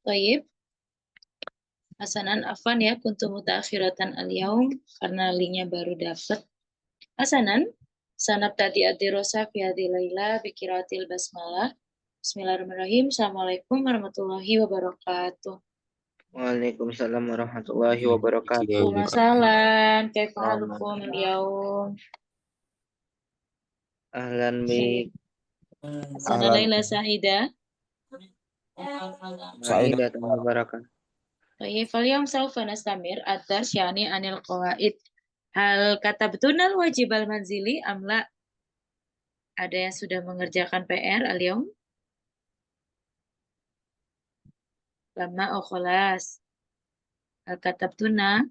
Baik, Hasanan Afan ya, kuntu mutaakhiratan al-yaum karena linknya baru dapat. Hasanan, sanab tadi adirosa fi hadhil laila bikiratil basmalah. Bismillahirrahmanirrahim. Assalamualaikum warahmatullahi wabarakatuh. Waalaikumsalam warahmatullahi wabarakatuh. Waalaikumsalam. Kaifa halukum al-yaum? Ahlan bik. Hasanan Laila Saida. Sa'idah mubarakah. Baik, falyam saufa nastamir ad-dars yani anil qawaid. Hal katabtunal wajibal manzili amla? Ada yang sudah mengerjakan PR al-yaum? Lama oh kholas. Hal katabtuna.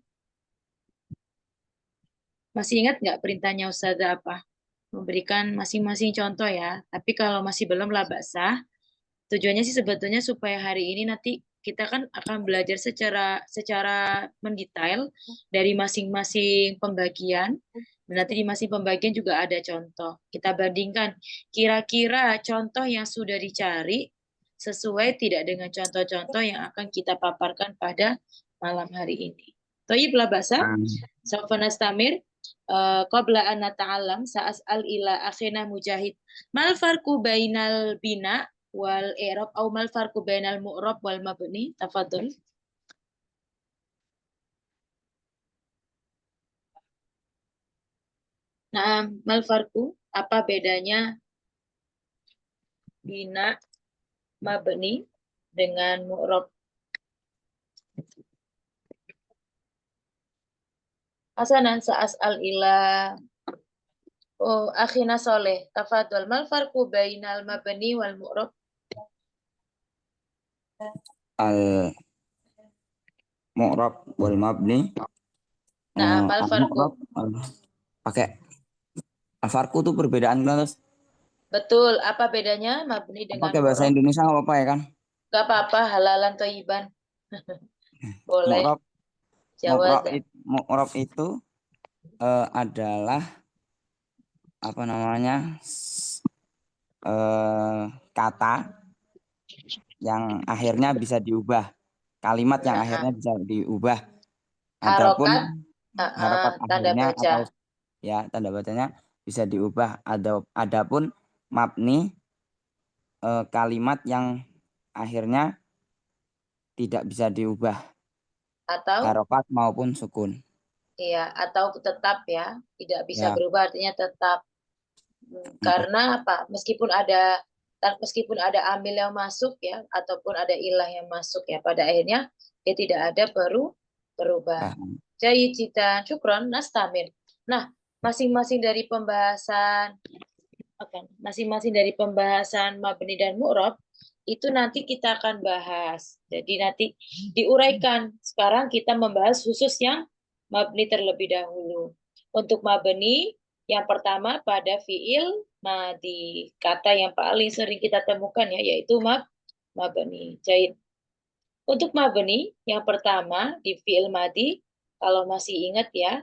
Masih ingat nggak perintahnya Ustazah apa? Memberikan masing-masing contoh ya. Tapi kalau masih belum lah basah. Tujuannya sih sebetulnya supaya hari ini nanti kita kan akan belajar secara secara mendetail dari masing-masing pembagian. Dan nanti di masing pembagian juga ada contoh. Kita bandingkan kira-kira contoh yang sudah dicari sesuai tidak dengan contoh-contoh yang akan kita paparkan pada malam hari ini. Toyib lah bahasa. Saufa nastamir. Qabla an nata'allam sa'as'al ila akhina Mujahid. Mal farqu bainal bina wal i'rab au mal farqu bainal mu'rab wal mabni? Tafadhol. Nah, mal farqu, apa bedanya bina mabni dengan mu'rab? Hasanan sa'as'al ila akhina Soleh. Tafadhol. Mal farqu bainal mabni wal mu'rab? Al mu'rab wal mabni. Nah, mal farqu. Pakai al farqu itu perbedaan terus. Betul. Apa bedanya mabni dengan pakai bahasa mu'rab? Indonesia nggak apa-apa ya kan? Gak apa-apa, halalan thayyiban. Boleh. Mu'rab itu adalah apa namanya kata yang akhirnya bisa diubah, kalimat yang akhirnya bisa diubah. Adapun harokat tanda akhirnya baca. atau ya tanda bacanya bisa diubah. Adapun mabni kalimat yang akhirnya tidak bisa diubah, atau harokat maupun sukun. Iya, atau tetap ya, tidak bisa Ya. berubah artinya tetap. Karena apa? Meskipun ada amil yang masuk ya, ataupun ada ilah yang masuk ya, pada akhirnya dia tidak ada perubahan. Jadi cita syukron nastamir. Nah, masing-masing dari pembahasan mabni dan mu'rab itu nanti kita akan bahas. Jadi nanti diuraikan. Sekarang kita membahas khusus yang mabni terlebih dahulu. Untuk mabni, yang pertama pada fiil madi, kata yang paling sering kita temukan ya, yaitu mabni. Jadi untuk mabni, yang pertama di fiil madi, kalau masih ingat ya,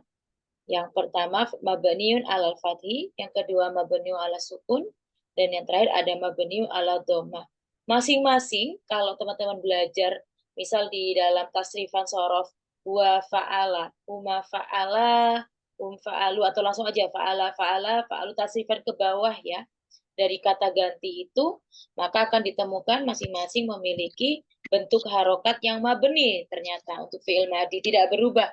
yang pertama mabniun alal fathi, yang kedua mabniun ala sukun, dan yang terakhir ada mabniun ala dhammah. Masing-masing kalau teman-teman belajar misal di dalam tasrifan sorof wa fa'ala, huma fa'ala, fa'alu, atau langsung aja fa'ala fa'ala fa'alu, tasrifan ke bawah ya dari kata ganti itu, maka akan ditemukan masing-masing memiliki bentuk harokat yang mabni. Ternyata untuk fi'il madi tidak berubah,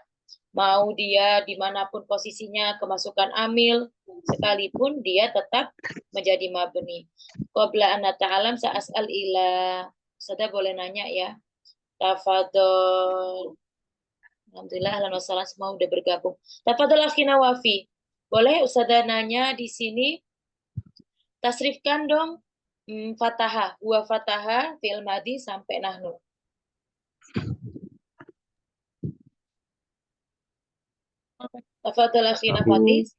mau dia dimanapun posisinya, kemasukan amil sekalipun, dia tetap menjadi mabni. Qabla an nata'alam sa'as'al ila. Sada boleh nanya ya. Tafadol. Alhamdulillah, ahlan wassalam, semua udah bergabung. Tafadol akhina wafi. Boleh Ustazah nanya di sini, tasrifkan dong fatahah, wa fatahah fi'il madi sampai nahnu. Tafadol akhina Fatis.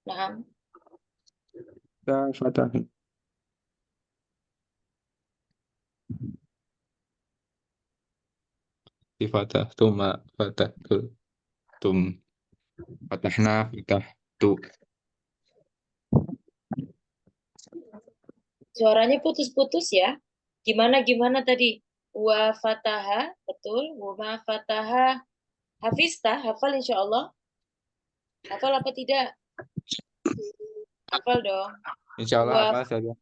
Nah. Fatah. Di fatah tuma fatah tum fatahna fatah tu. Suaranya putus-putus ya. Gimana tadi? Wa fataha, betul. Huma fataha. Hafizta, hafal insya Allah. Hafal apa tidak? Hafal dong. Insya Allah Wa, hafal saja.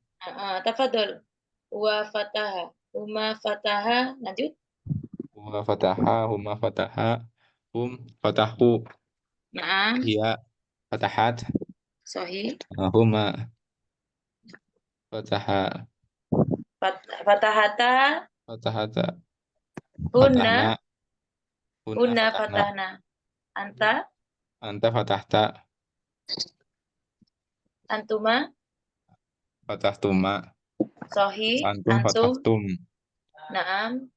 tafadhol. Wa fataha. Huma fataha. Lanjut. Huma fataha, huma fataha, hum fatahu, Naam. hiya fatahat, Sahih. huma fataha, Fatahata. fatahata, Hunna. fatahna, hunna Hunna fatahna, fatahna. Anta. anta fatahta, Antuma. fatahtuma, Sahih. antum Antum. fatahtum, Naam.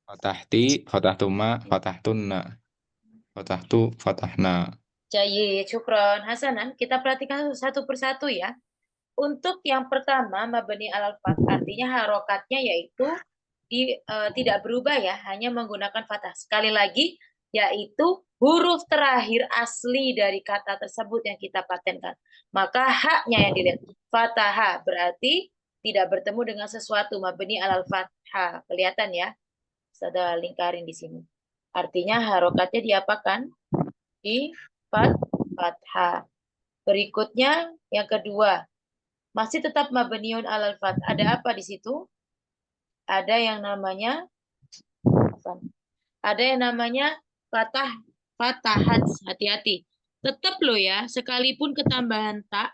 fatahti, fatahtuma, fatahtunna, fatahtu, fatahna. Jayyid. Syukron. Hasanan. Kita perhatikan satu persatu ya. Untuk yang pertama, mabni alal fath, artinya harokatnya yaitu tidak berubah ya, hanya menggunakan fathah. Sekali lagi, yaitu huruf terakhir asli dari kata tersebut yang kita patenkan. Maka haknya yang dilihat. Fathah berarti tidak bertemu dengan sesuatu, mabni alal fathah. Kelihatan ya? Sudah lingkarin di sini. Artinya harokatnya diapakan? Di fathah. Berikutnya yang kedua, masih tetap mabniun alal fath. Ada apa di situ? Ada yang namanya fatahat. Hati-hati. Tetap loh ya, sekalipun ketambahan tak,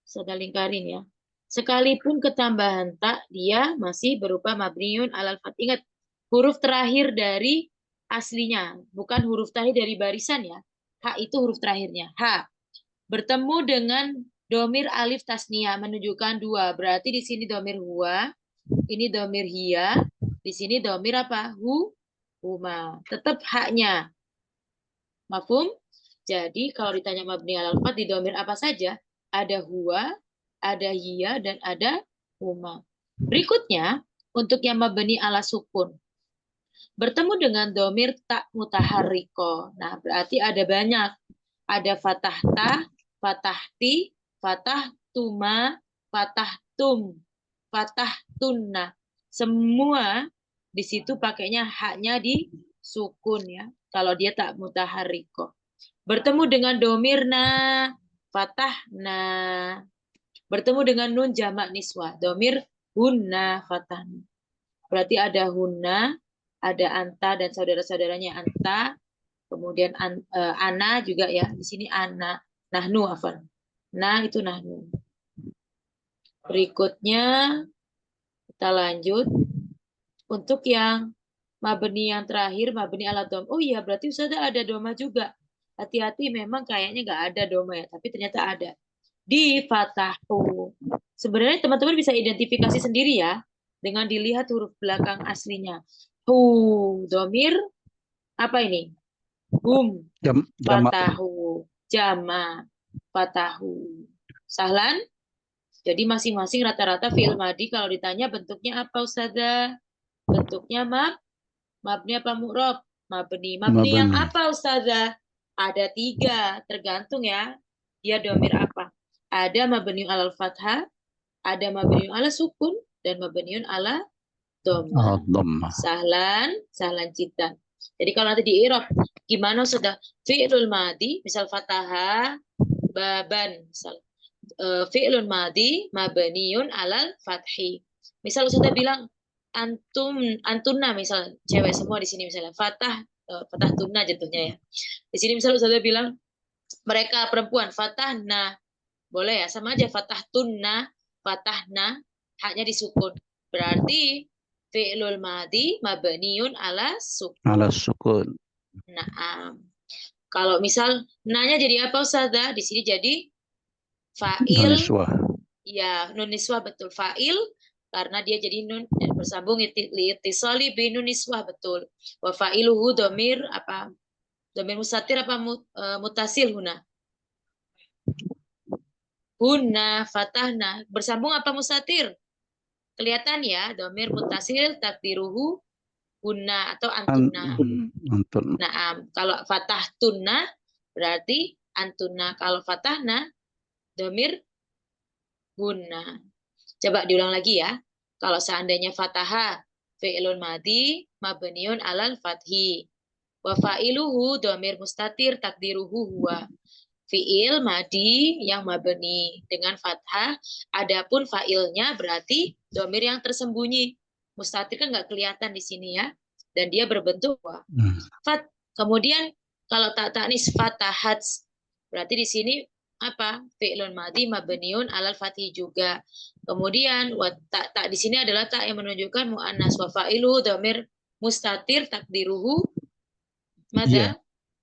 saya lingkarin ya. Sekalipun ketambahan tak, dia masih berupa mabniun alal fath. Ingat, huruf terakhir dari aslinya, bukan huruf terakhir dari barisan ya. H itu huruf terakhirnya. H. Bertemu dengan domir alif tasnia menunjukkan dua. Berarti di sini domir huwa, ini domir hiya, di sini domir apa? Huma. Tetap haknya. Mafhum? Jadi kalau ditanya mabni alal fath di domir apa saja? Ada huwa, ada hiya, dan ada huma. Berikutnya, untuk yang mabni ala sukun. Bertemu dengan domir tak mutaharriko. Nah, berarti ada banyak. Ada fatahta, fatahti, fatahtuma, fatahtum, fatahtunna. Semua di situ pakainya haknya di sukun ya. Kalau dia tak mutaharriko. Bertemu dengan domirna, fatahna. Bertemu dengan nun jamak niswa, domir hunna, fatahna. Berarti ada hunna, ada anta dan saudara-saudaranya anta, kemudian ana juga ya. Di sini ana, nahnu afan. Nah, itu nahnu. Berikutnya kita lanjut untuk yang mabni yang terakhir, mabni ala dom. Oh iya, berarti sudah ada doma juga. Hati-hati, memang kayaknya nggak ada doma ya, tapi ternyata ada. Di fatahu. Sebenarnya teman-teman bisa identifikasi sendiri ya, dengan dilihat huruf belakang aslinya. Domir, apa ini? Jamak. Fatahu. Jama. Fatahu. Sahlan? Jadi masing-masing rata-rata fi'il madi kalau ditanya bentuknya apa Ustazah? Bentuknya mabni apa mu'rob? Mabni. Mabni yang Mabni. apa Ustazah? Ada 3, tergantung ya. Dia domir apa? Ada mabni alal fathah, ada mabni ala sukun, dan mabniun ala dhamma. Dhammah. Sahlan jiddan. Jadi kalau nanti di i'rab, gimana sudah fi'lul madi, misal fataha, baban, misal fi'lun madi mabniun alal fathi. Misal sudah bilang antunna, misal cewek semua di sini misalnya fatah tunna jatuhnya ya. Di sini misal sudah bilang mereka perempuan fatahna, boleh ya, sama aja fatahtunna, fatahna, haknya disukun. Berarti fi'lul madi mabniun ala sukun. Ala sukun. Naam. Kalau misal nanya jadi apa Ustazah? Di sini jadi fa'il. Ya, nun niswah betul. Fa'il karena dia jadi nun bersambung li'ittisali bi nun niswah betul. Wa fa'iluhu domir apa? Domir mustatir apa mutasil huna? Hunna, fatahna. Bersambung apa mustatir? Kelihatan ya, domir mutasil takdiruhu hunna atau antunna. Nah, kalau fatah tunna berarti antunna. Kalau fatahna domir hunna. Coba diulang lagi ya. Kalau seandainya fataha fi'lun madi mabniun alal fathi. Wa fa'iluhu dhamir mustatir takdiruhu huwa. Fi'il madi yang mabni dengan fathah, adapun fa'ilnya berarti dhamir yang tersembunyi. Mustatir kan nggak kelihatan di sini ya, dan dia berbentuk wa. Fat. Kemudian kalau tak ta'nis fatahat, berarti di sini apa? Fi'lun madi mabniun alal fathi juga. Kemudian wa tak di sini adalah tak yang menunjukkan muannas, wa fa'iluhu dhamir mustatir takdiruhu madza?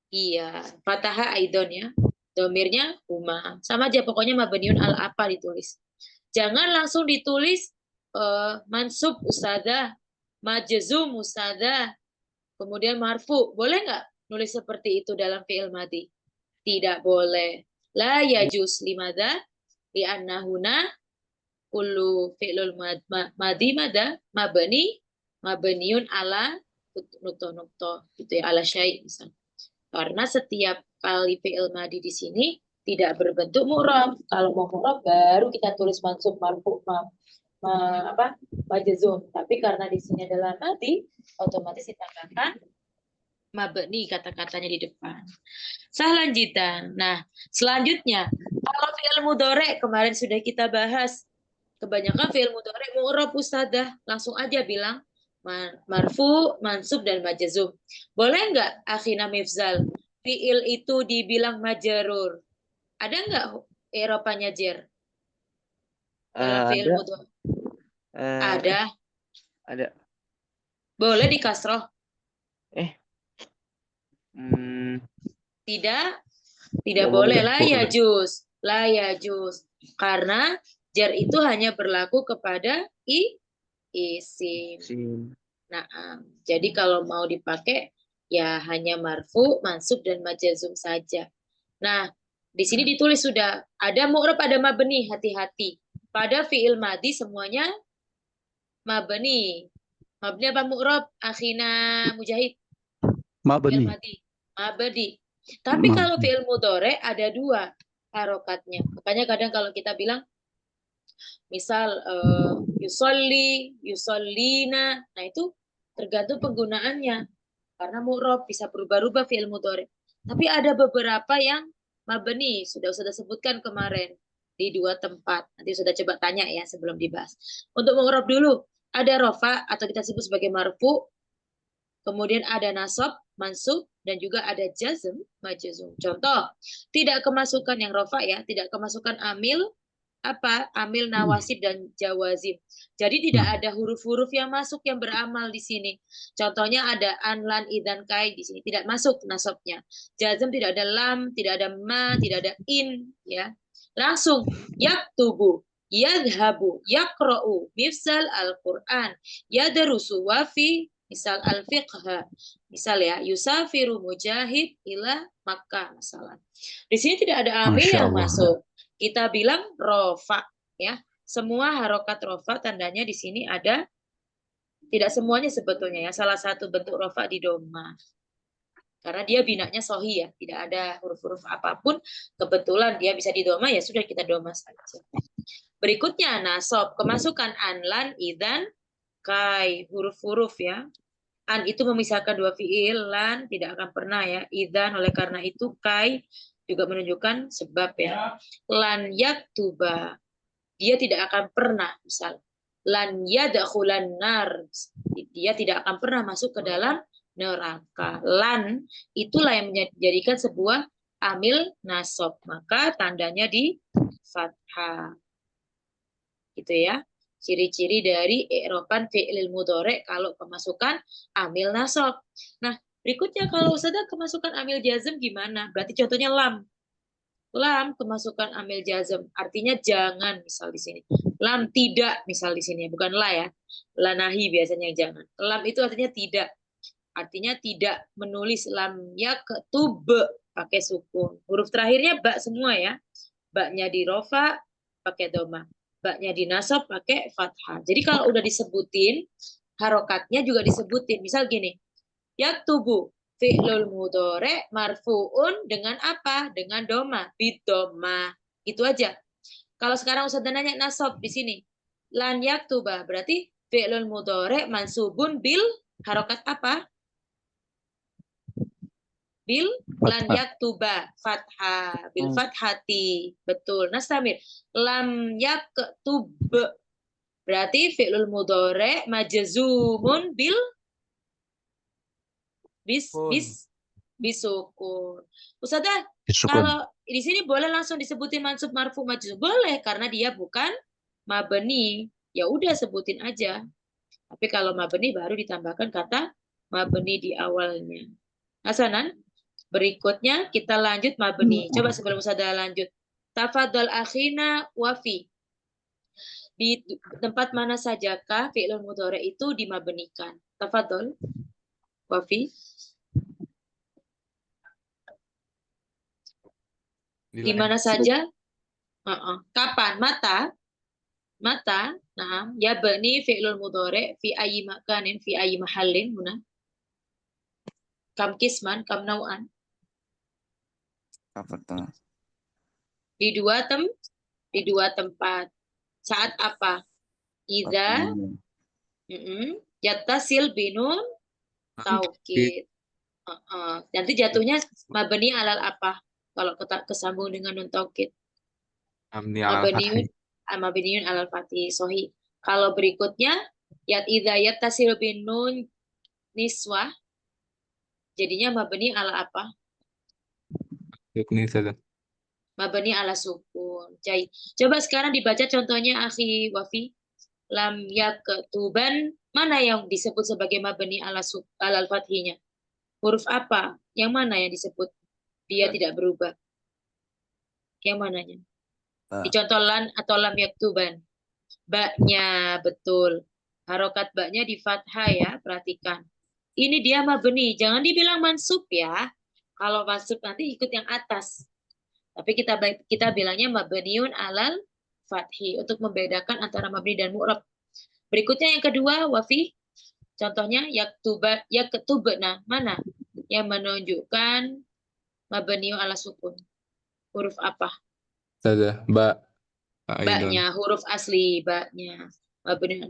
Iya, fataha aidon ya. Domirnya huma. Sama aja pokoknya mabniun al apa ditulis. Jangan langsung ditulis mansub ustadzah, majzum ustadzah, kemudian marfu. Boleh nggak nulis seperti itu dalam fi'il madi? Tidak boleh. La yajuz limadha? Li'annahuna kullu fi'lul madi madha mabniun ala nukto gitu ya, ala syai' misalnya. Karena setiap kali fi'il madi di sini tidak berbentuk mu'rab. Kalau mau mu'rab baru kita tulis mansub marfu majzum. Tapi karena di sini adalah madi, otomatis ditambahkan mabni kata-katanya di depan. Selanjutnya. Nah, selanjutnya kalau fi'il mudhari kemarin sudah kita bahas. Kebanyakan fi'il mudhari mu'rab ustadzah, langsung aja bilang marfu, mansub, dan majzum. Boleh nggak akhina mifzal? Fi'il itu dibilang majarur. Ada nggak eropanya jer? Dalam fi'il mudhari. Ada. Ada. Boleh di kasroh? Tidak boleh. La yajuz. La yajuz. Karena jar itu hanya berlaku kepada isim. Nah, jadi kalau mau dipakai ya hanya marfu, mansub, dan majzum saja. Nah, di sini ditulis sudah ada mu'rab, ada mabni, hati-hati. Pada fi'il madi semuanya mabni. Mabni apa mu'rab? Akhina Mujahid. Mabni. Mabni. Tapi kalau fi'il mudhari ada dua harokatnya. Makanya kadang kalau kita bilang misal yusolli, yusollina, nah itu tergantung penggunaannya. Karena mu'rab bisa berubah-ubah fi'il mudhari. Tapi ada beberapa yang mabni, sudah sebutkan kemarin di 2 tempat. Nanti sudah coba tanya ya sebelum dibahas. Untuk mu'rab dulu, ada rofa atau kita sebut sebagai marfu, kemudian ada nasab, mansub, dan juga ada jazm, majzum. Contoh, tidak kemasukan yang rofa ya, tidak kemasukan amil, amil nawasib dan jawazim. Jadi tidak ada huruf-huruf yang masuk yang beramal di sini. Contohnya ada an, lan, idan, kai di sini tidak masuk nasabnya. Jazm tidak ada lam, tidak ada ma, tidak ada in ya. Langsung yaktubu, yadhabu, yaqra'u, mifsal al-Qur'an, yadrusu wa fi misal al-fiqh. Misal ya, yusafiru mujahid ila Makkah masalah. Di sini tidak ada amil yang masuk. Kita bilang rofa ya. Semua harokat rofa tandanya di sini ada, tidak semuanya sebetulnya ya. Salah satu bentuk rofa di doma. Karena dia binanya sohi ya, tidak ada huruf-huruf apapun. Kebetulan dia bisa di doma ya sudah kita doma saja. Berikutnya nasab, kemasukan an, lan, idan, kai, huruf-huruf ya. An itu memisahkan 2 fiil, lan tidak akan pernah ya. Idan oleh karena itu kai juga menunjukkan sebab ya. Lan yaktuba, dia tidak akan pernah, misal lan yadkhulan nar, dia tidak akan pernah masuk ke dalam neraka. Lan itulah yang menjadikan sebuah amil nasab, maka tandanya di fathah. Gitu ya. Ciri-ciri dari i'raban fi'il mudhari kalau kemasukan amil nasab. Nah, berikutnya kalau sudah kemasukan amil jazm gimana? Berarti contohnya lam. Lam kemasukan amil jazm, artinya jangan misal di sini. Lam tidak misal di sini, bukan la ya. La nahi biasanya jangan. Lam itu artinya tidak. Artinya tidak menulis lam yaktub pakai sukun. Huruf terakhirnya ba semua ya. Ba-nya di rofa pakai doma. Ba-nya di nasab pakai fathah. Jadi kalau udah disebutin, harokatnya juga disebutin. Misal gini, yaktubu fi'lul mudhari marfu'un dengan apa? Dengan doma, bidoma. Itu aja. Kalau sekarang Ustaz nanya nasab di sini, lan yaktuba berarti Fi'lul mudhari' mansubun bil harokat apa? Bil lan Fathah. yaktuba fathah bil fathati. Betul. Nastamir. Lam yaktub. Berarti fi'lul mudhari' majzumun bil bisukun. Ustazah, Disukun. kalau di sini boleh langsung disebutin mansub marfu majzum? Boleh, karena dia bukan mabni. Ya udah sebutin aja. Tapi kalau mabni baru ditambahkan kata mabni di awalnya. Hasanan, berikutnya kita lanjut mabni. Coba sebelum Ustazah lanjut. Tafadhol akhina wafi. Di tempat mana sajakah fi'lul mudhari' itu dimabnikan? Tafadhol wafi. Di mana saja? Kapan? Mata? Nah, ya bani fi'lul mudhari' fi ayyi makanin fi ayyi mahallin huna. Kam kisman, kam nau'an. Kapan? Di dua tempat. Saat apa? Idza yattasil binun taukid. Nanti jatuhnya mabni alal apa? Kalau kesambung dengan nun taukid. Mabniun alal fathi sohi. Kalau berikutnya idza yattasil binun niswah, jadinya mabni ala apa? Mabni ala sukun. Jadi, coba sekarang dibaca contohnya akhi Wafi. Lam yaktuban, mana yang disebut sebagai mabni ala alal fathinya? Huruf apa? Yang mana yang disebut dia tidak berubah? Yang mananya? Di contoh lan atau lam yaktuban. Ba-nya betul. Harokat ba-nya di fathah ya, perhatikan. Ini dia mabni, jangan dibilang mansub ya. Kalau mansub nanti ikut yang atas. Tapi kita bilangnya mabniun alal fathi untuk membedakan antara mabni dan mu'rab. Berikutnya yang kedua, Wafi. Contohnya yaktubna, mana yang menunjukkan mabniun ala sukun? Huruf apa? Ba. Ba-nya, huruf asli ba-nya.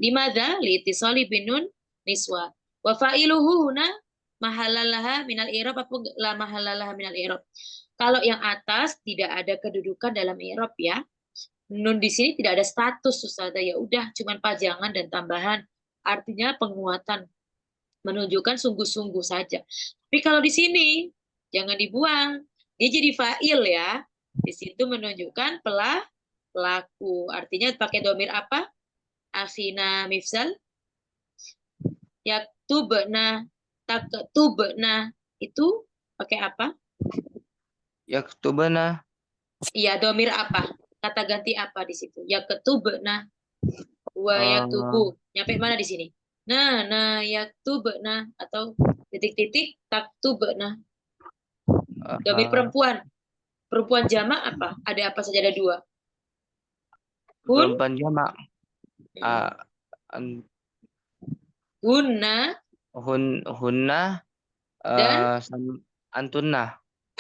Limadha liitisali binun niswa. Wa fa'iluhu huna mahallalaha minal i'rab apa la mahallalaha minal i'rab. Kalau yang atas tidak ada kedudukan dalam i'rab ya. Nun di sini tidak ada status Ustazah, ya udah cuman pajangan dan tambahan. Artinya penguatan, menunjukkan sungguh-sungguh saja. Tapi kalau di sini jangan dibuang. Dia jadi fa'il ya. Di situ menunjukkan pelaku. Artinya pakai domir apa? Akhina mifsal. Yaktubna, taktubna. Itu pakai apa? Yaktubna. Iya, domir apa? Kata ganti apa di situ? Yaktubna. Wa yaktubu. Nyampe mana di sini? Nah, yaktubna. Atau titik-titik taktubna. Domir perempuan. Perempuan jamak apa? Ada apa saja? Ada dua. Perempuan jamak. Hunna dan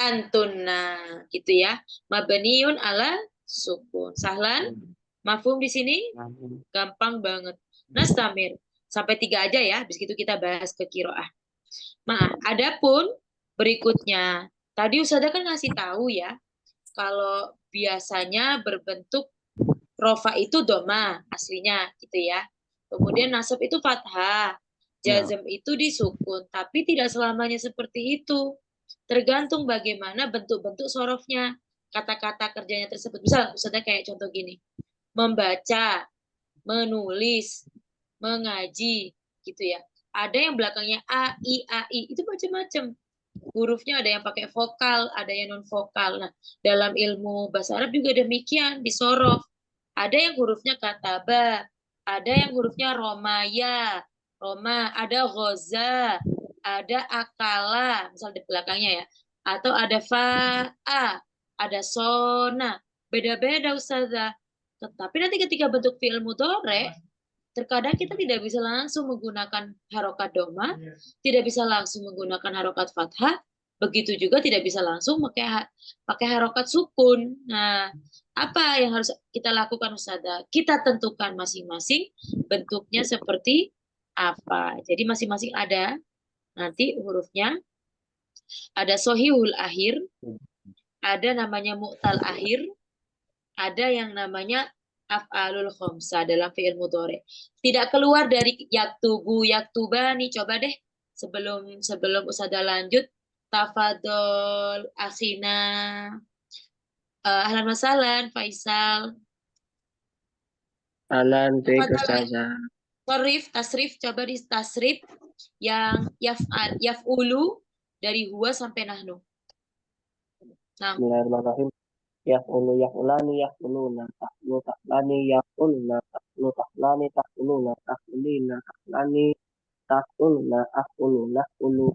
antunna. Gitu ya. Mabniun ala sukun. Sahlan? Mafhum di sini? Gampang banget. Nastamir. Sampai 3 aja ya. Habis itu kita bahas ke kiroah. Adapun berikutnya. Tadi Ustazah kan ngasih tahu ya. Kalau biasanya berbentuk rofa itu doma aslinya gitu ya. Kemudian nasab itu fathah. Jazm itu disukun. Tapi tidak selamanya seperti itu. Tergantung bagaimana bentuk-bentuk sorofnya. Kata-kata kerjanya tersebut. Misalnya kayak contoh gini. Membaca, menulis, mengaji, gitu ya. Ada yang belakangnya A, I, itu macam-macam. Hurufnya ada yang pakai vokal, ada yang non vokal. Nah, dalam ilmu bahasa Arab juga demikian, di sorof. Ada yang hurufnya kataba, ada yang hurufnya romaya, roma, ada ghoza, ada akala, misal di belakangnya ya. Atau ada fa'a, ada sona. Beda-beda Ustazah. Tetapi nanti ketika bentuk fi'il mudhari', terkadang kita tidak bisa langsung menggunakan harokat doma, tidak bisa langsung menggunakan harokat fathah, Begitu juga tidak bisa langsung pakai harokat sukun. Nah, apa yang harus kita lakukan Ustazah? Kita tentukan masing-masing bentuknya seperti apa. Jadi masing-masing ada nanti hurufnya. Ada sohihul akhir, ada namanya mu'tal akhir, ada yang namanya af'alul khomsa dalam fi'il mudhari. Tidak keluar dari yaktubu, yaktubani. Coba deh sebelum Ustazah lanjut, tafadol akhina, ahlan wasalan Faisal. Alan, baik Tafadhol, Ustazah. tasrif, coba di tasrif yang yaf'ulu dari huwa sampai nahnu. Nah, Bismillahirrahmanirrahim. Yaf'ulu yaf'ulani yaf'uluna taf'ulu taf'lani yaf'uluna taf'ulu taf'lani taf'uluna taf'ulina taf'lani taf'uluna af'uluna ulu.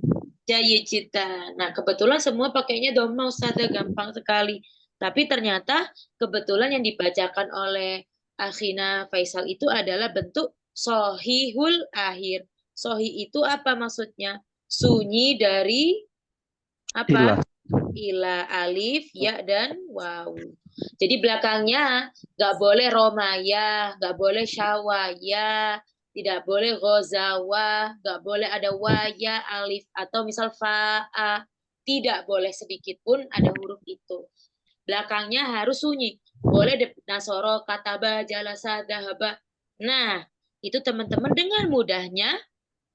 Jayyid jiddan. Nah, kebetulan semua pakainya dhamma Ustazah, gampang sekali. Tapi ternyata kebetulan yang dibacakan oleh Akhina Faisal itu adalah bentuk sohihul akhir. Sohi itu apa maksudnya? Sunyi dari apa? Ila, alif, ya, dan waw. Jadi belakangnya nggak boleh romaya, nggak boleh syawaya, tidak boleh ghazawa, nggak boleh ada waya, alif, atau misal fa'a. Tidak boleh sedikit pun ada huruf itu. Belakangnya harus sunyi. Boleh nasoro, kataba, jalasa, dahaba. Nah, itu teman-teman dengan mudahnya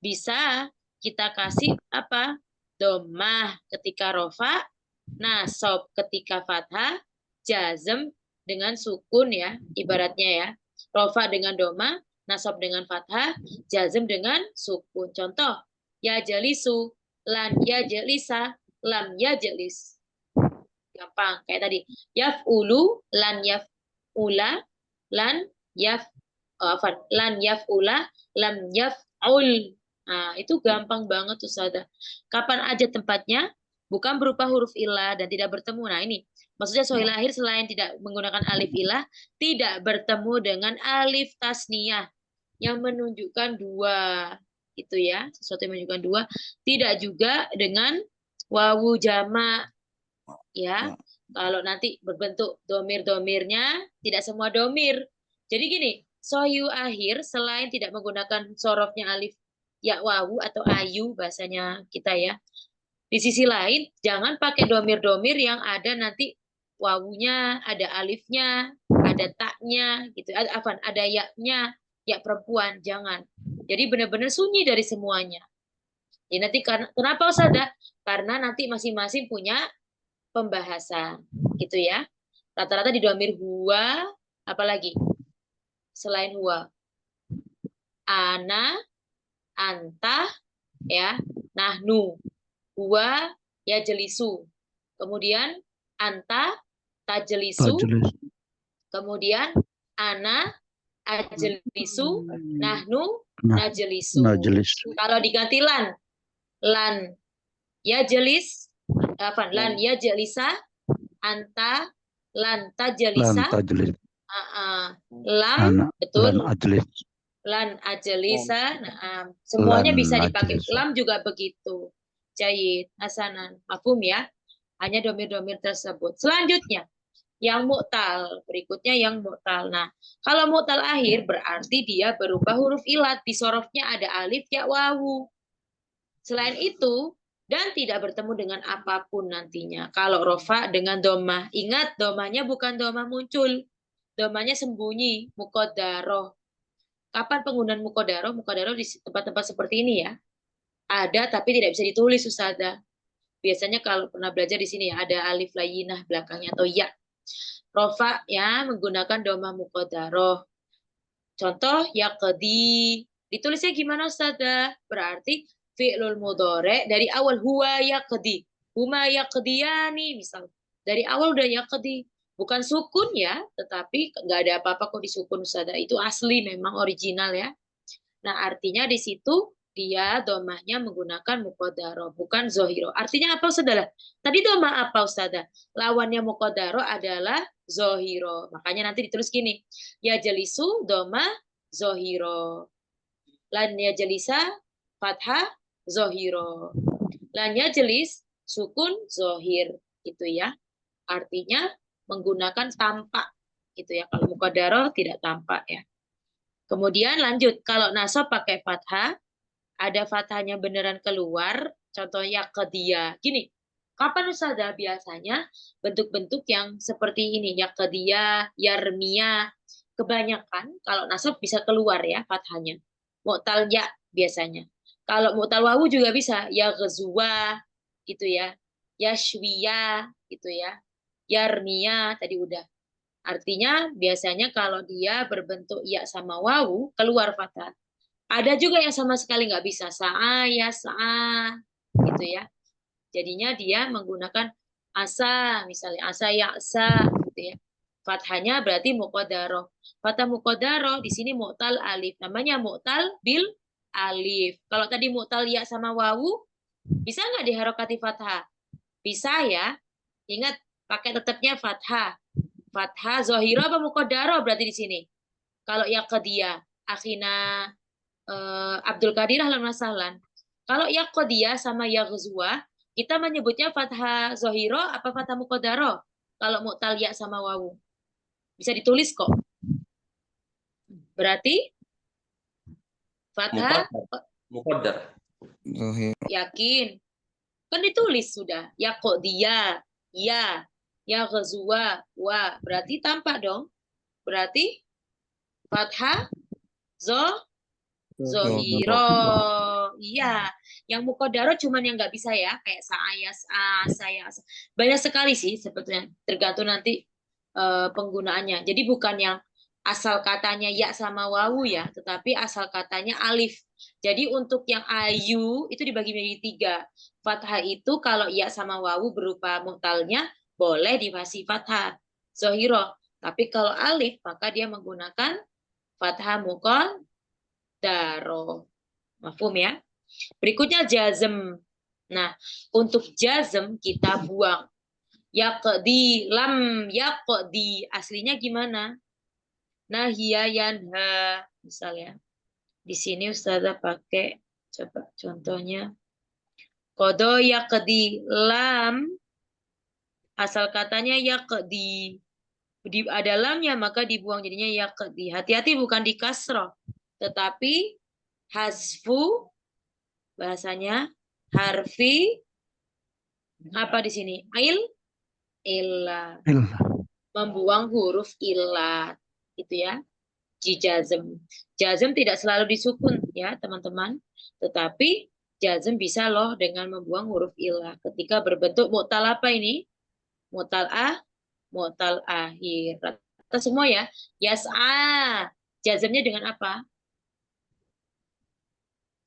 bisa kita kasih apa? Domah ketika rofa, nasob ketika fathah, jazm dengan sukun ya, ibaratnya ya. Rofa dengan doma, nasob dengan fathah, jazm dengan sukun. Contoh, ya jalisu, lan ya jelisa, lam ya jelis. Gampang, kayak tadi. Yaf'ulu, lan yaf'ula, lan lan yaf'ula, lam yaf'ul. Nah, itu gampang banget Ustazah. Kapan aja tempatnya, bukan berupa huruf ilah dan tidak bertemu. Nah, ini maksudnya sohil akhir selain tidak menggunakan alif ilah, tidak bertemu dengan alif tasniyah yang menunjukkan dua. Itu ya, sesuatu yang menunjukkan dua. Tidak juga dengan wawu jama. Ya, kalau nanti berbentuk domir-domirnya, tidak semua domir. Jadi gini, soyu akhir selain tidak menggunakan sorofnya alif ya wawu atau ayu bahasanya kita ya. Di sisi lain, jangan pakai domir-domir yang ada nanti wawunya, ada alifnya, ada taknya, gitu. Ada yaknya, ya perempuan, jangan. Jadi benar-benar sunyi dari semuanya. Jadi nanti kenapa Ustazah? Karena nanti masing-masing punya pembahasan, gitu ya. Rata-rata di domir huwa, apalagi selain huwa, ana, anta, ya, nahnu, huwa, ya jelisu, kemudian anta, tajelisu, kemudian ana, ajelisu, nahnu, najelisu. Kalau diganti lan ya jelis, lan ya jelisa, anta, lan tajelisa, lam, betul, lan ajelisa, nah, semuanya bisa dipakai. Lam juga begitu. Jahit, hasanan, mafhum ya. Hanya domir-domir tersebut. Selanjutnya, yang mu'tal. Berikutnya yang mu'tal. Nah, kalau mu'tal akhir berarti dia berubah huruf ilat. Di sorofnya ada alif, ya, wawu. Selain itu, dan tidak bertemu dengan apapun nantinya. Kalau rofa dengan domah. Ingat, domahnya bukan domah muncul. Domahnya sembunyi, muqaddaroh. Kapan penggunaan muqaddaroh? Muqaddaroh di tempat-tempat seperti ini ya. Ada tapi tidak bisa ditulis Ustazah. Biasanya kalau pernah belajar di sini ya, ada alif layyinah belakangnya atau ya. Rofa ya menggunakan domah muqaddaroh. Contoh yaqdi. Ditulisnya gimana Ustazah? Berarti fi'lul mudhari dari awal huwa yaqdi. Huma yaqdiyani misal. Dari awal udah yaqdi. Bukan sukun ya, tetapi nggak ada apa-apa kok di sukun Ustazah. Itu asli memang original ya. Nah, artinya di situ dia domahnya menggunakan muqaddaroh, bukan zohiro. Artinya apa Ustazah? Tadi domah apa Ustazah? Lawannya muqaddaroh adalah zohiro. Makanya nanti ditulis gini. Ya jelisu domah zohiro. Lan ya jelisa fathah zohiro. Lan ya jelis sukun zohir gitu ya. Artinya menggunakan tampak gitu ya. Kalau muqaddarah tidak tampak ya. Kemudian lanjut, kalau nasab pakai fathah, ada fathahnya beneran keluar, contohnya kedia. Gini, kapan Ustazah biasanya bentuk-bentuk yang seperti ini, ya kedia, yarmia, kebanyakan kalau nasab bisa keluar ya fathahnya. Mu'tal ya biasanya. Kalau mu'tal wawu juga bisa, ya ghazwa gitu ya. Yashwiya gitu ya. Yarmia tadi udah. Artinya biasanya kalau dia berbentuk ya sama wawu keluar fathah. Ada juga yang sama sekali nggak bisa sa'a ya sa'a gitu ya. Jadinya dia menggunakan asa misalnya asa ya asa gitu ya. Fathahnya berarti muqaddarah. Fathah muqaddarah di sini mu'tal alif. Namanya mu'tal bil alif. Kalau tadi mu'tal ya sama wawu bisa nggak diharokati fathah? Bisa ya. Ingat pakai tetapnya fathah. Fathah zohiro apa muqaddarah berarti di sini. Kalau ya dia akhina Abdul Qadir ahlan wa sahlan. Kalau ya dia sama ya ghazwa, kita menyebutnya fathah zohiro apa fathah muqaddarah? Kalau mu'tal ya sama wawu. Bisa ditulis kok. Berarti fathah Muqaddar. Zohir. yakin. Kan ditulis sudah. Ya dia, ya ghazwa, wa. Berarti tampak dong. Berarti fathah zohiro. Iya, yang muqaddarah cuman yang nggak bisa ya, kayak saya. Banyak sekali sih sebetulnya, tergantung nanti penggunaannya. Jadi bukan yang asal katanya ya sama wawu ya, tetapi asal katanya alif. Jadi untuk yang ayu itu dibagi menjadi 3. Fathah itu kalau ya sama wawu berupa mu'talnya boleh dikasih fathah zohiro. Tapi kalau alif maka dia menggunakan fathah muqaddarah. Mafhum ya? Berikutnya jazm. Nah, untuk jazm kita buang. Yaqdi, lam yaqdi. Aslinya gimana? Nahya yanha. Misalnya. Di sini Ustazah pakai, coba contohnya. Qada yaqdi, lam. Asal katanya yaqdi. Ada lamnya maka dibuang jadinya yaqdi. Hati-hati bukan di kasroh. Tetapi hasfu bahasanya harfi apa di sini? Illah. Membuang huruf illat gitu ya. Jazm. Jazm tidak selalu disukun ya, teman-teman. Tetapi jazm bisa loh dengan membuang huruf illah ketika berbentuk mu'tal apa ini? Mu'tal akhir. Kita semua ya. Yas'a. Jazmnya dengan apa?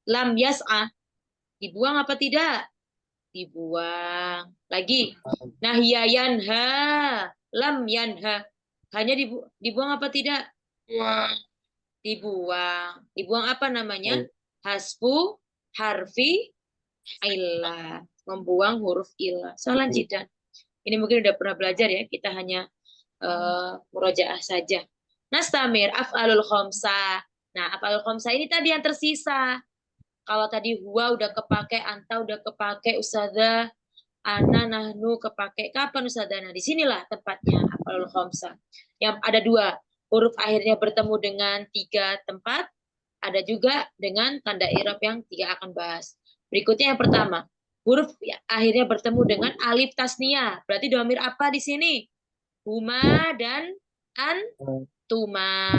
Lam yas'a. Dibuang apa tidak? Dibuang. Lagi. Nahya yanha. Lam yanha. Hanya dibuang apa tidak? Dibuang. Dibuang apa namanya? Hasfu harfi illah. Membuang huruf illah. Soalan jidan. Ini mungkin udah pernah belajar ya. Kita hanya murojaah saja. Nastamir af'alul khamsah. Nah, af'alul khamsah ini tadi yang tersisa. Kalau tadi huwa udah kepake, anta udah kepake, Ustazah, ana, nahnu kepake. Kapan Ustazah? Nah, disinilah tempatnya af'alul khamsah. Yang ada 2. Huruf akhirnya bertemu dengan 3 tempat. Ada juga dengan tanda i'rab yang 3 akan bahas. Berikutnya yang pertama. Huruf akhirnya bertemu dengan alif tasniyah. Berarti dhamir apa di sini? Huma dan antuma.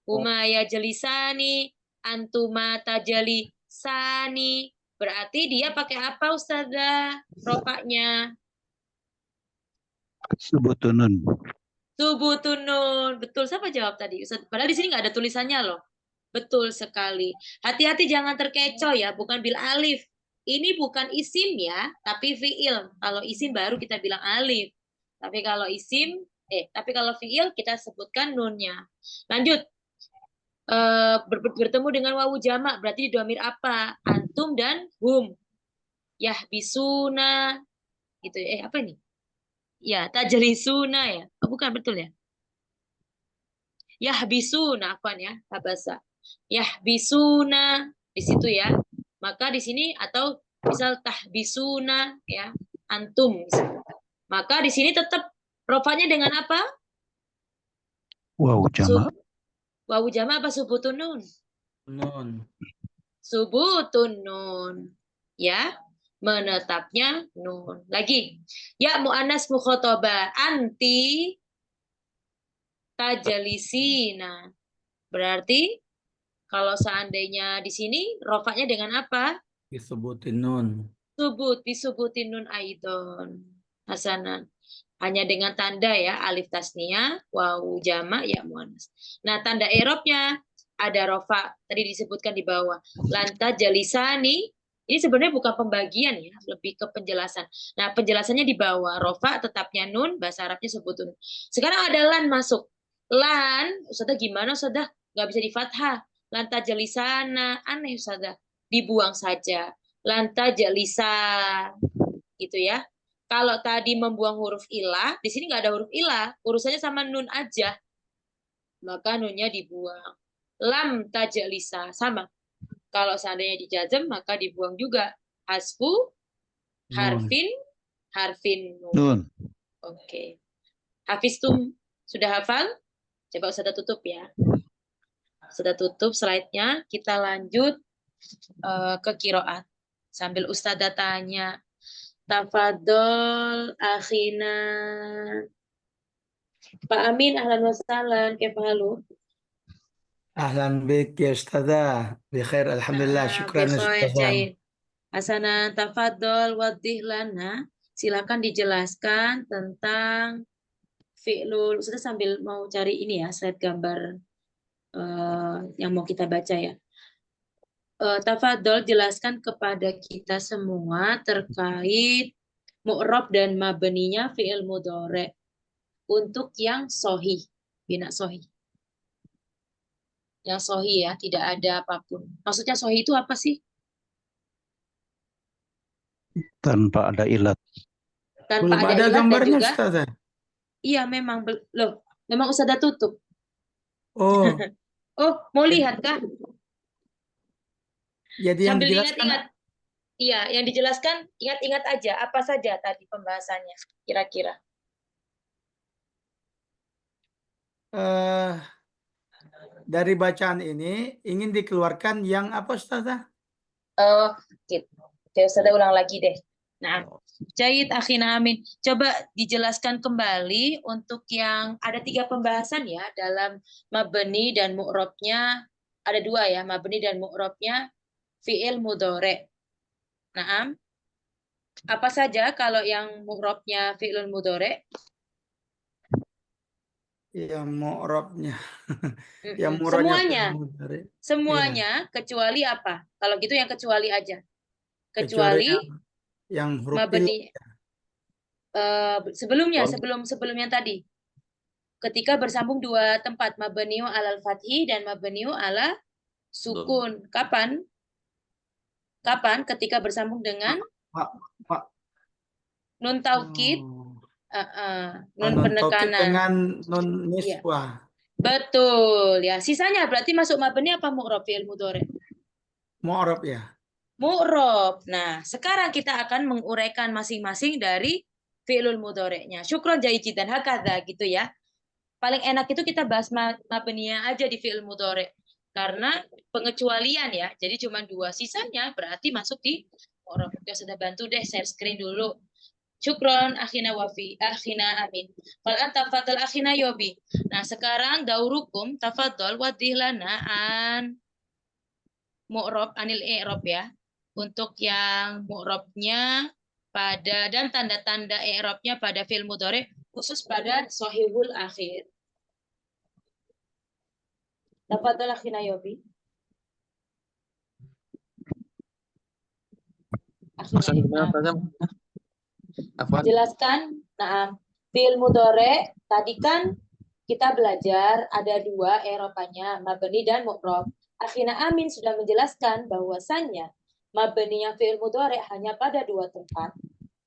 Huma ya jelisani, antuma tajali sani. Berarti dia pakai apa Ustazah? Ropaknya. Subutunun. Subutunun. Betul, siapa jawab tadi? Ustaz, padahal di sini nggak ada tulisannya loh. Betul sekali. Hati-hati jangan terkecoh ya, bukan bil alif. Ini bukan isim ya, tapi fiil. Kalau isim baru kita bilang alif. Tapi kalau kalau fiil kita sebutkan nunnya. Lanjut. Bertemu dengan wawu jamak berarti di dhamir apa? Antum dan hum. Yahbisuna gitu. Apa ini? Ya, tajlisuna ya. Oh, bukan betul ya? Yahbisuna apaan ya? Habasa. Yahbisuna di situ ya. Maka di sini atau misal tahbisuna ya. antum. Misalnya. Maka di sini tetap rofanya dengan apa? Wow, jamak. Wawu jamak apa subutun nun? Nun. Subutun nun. Ya, menetapnya nun. Lagi. Ya mu'annas mukhotoba. Anti tajalisina. Berarti kalau seandainya di sini rofaknya dengan apa? Disebutin nun. Disubutin nun aidon. Hasanan. Hanya dengan tanda ya, alif tasniyah, wawu jamak, ya muannas. Nah, tanda i'rabnya ada rofa, tadi disebutkan di bawah. Lanta jalisani, ini sebenarnya bukan pembagian ya, lebih ke penjelasan. Nah, penjelasannya di bawah, rofa tetapnya nun, bahasa Arabnya sebutun. Sekarang ada lan masuk. Lan, Ustazah gimana Ustazah? Nggak bisa di fathah. Lanta jalisana, aneh Ustazah. Dibuang saja. Lanta jalisa, gitu ya. Kalau tadi membuang huruf ilah, di sini nggak ada huruf ilah, urusannya sama nun aja. Maka nunnya dibuang. Lam tajalisa, sama. Kalau seandainya dijazm, maka dibuang juga. Hasfu, harfin nun. Nun. Oke. Hafiztum, sudah hafal? Coba Ustazah tutup ya. Sudah tutup slide-nya, kita lanjut ke qiraat. Sambil Ustazah tanya. Tafadol akhina. Pak Amin, ahlan wa sahlan, kefahalu? Ahlan bik ya Ustazah. Bikhair, alhamdulillah. Syukran Bikhair, Ustazah. jaid. Hasanan, tafadol wadih lana. Silakan dijelaskan tentang fi'lul. Sudah sambil mau cari ini ya, slide gambar yang mau kita baca ya. Tafadol, jelaskan kepada kita semua terkait mu'rab dan mabninya fi'il mudhari untuk yang sohih, bina sohih. Yang sohih ya, tidak ada apapun. Maksudnya sohih itu apa sih? Tanpa ada ilat. Tanpa Belum ada ada ilat dan gambarnya juga, Ustazah. iya memang, loh, memang Ustazah tutup. Oh, Oh, mau lihat kah? jadi yang Sambil dijelaskan ingat-ingat. Iya, yang dijelaskan ingat-ingat aja apa saja tadi pembahasannya kira-kira. dari bacaan ini ingin dikeluarkan yang apa Ustazah? Oh, gitu. Oke, Ustazah ulang lagi deh. Nah, Jahid Akhina Amin. Coba dijelaskan kembali untuk yang ada 3 pembahasan ya dalam mabni dan mu'rabnya. Ada 2 ya, mabni dan mu'rabnya fi'il mudhari. Nah, apa saja kalau yang mu'rabnya fi'il mudhari? Yang mu'rabnya. Yang mu'rabnya Semuanya. mudhari. Semuanya kecuali apa? Kalau gitu yang kecuali aja. Kecuali Kecuali yang huruf mabni. Sebelumnya, Oh. sebelum yang tadi. Ketika bersambung 2 tempat, mabniu alal fathi dan mabniu ala sukun. Kapan? Kapan? Ketika bersambung dengan Pak. nun taukid, nun Nun taukid penekanan. dengan nun niswah. Betul ya. Sisanya berarti masuk mabni apa mu'rab fi'il mudhari? Mu'rab ya. Mu'rab. Nah, sekarang kita akan menguraikan masing-masing dari fi'lul mudhari'nya. Syukron jayidan hakadha gitu ya. Paling enak itu kita bahas mabninya aja di fi'il mudhari. Karena pengecualian ya. Jadi cuma 2, sisanya berarti masuk di mu'rab. Oke, sudah bantu deh share screen dulu. Syukron akhina wafi, akhina amin. Fal anta fadal akhina yobi. Nah, sekarang daurukum tafadhol wadih lana an mu'rab anil i'rab ya. Untuk yang mu'rabnya pada dan tanda-tanda i'rabnya pada fi'il mudhari khusus pada sahihul akhir. Tafadhol akhina yobi. Maksudnya gimana Ustazah? Apa? Jelaskan. Nah, fi'il mudhari tadi kan kita belajar ada 2 i'rabnya, mabni dan mu'rab. Akhina Amin sudah menjelaskan bahwasannya mabninya fi'il mudhari hanya pada 2 tempat,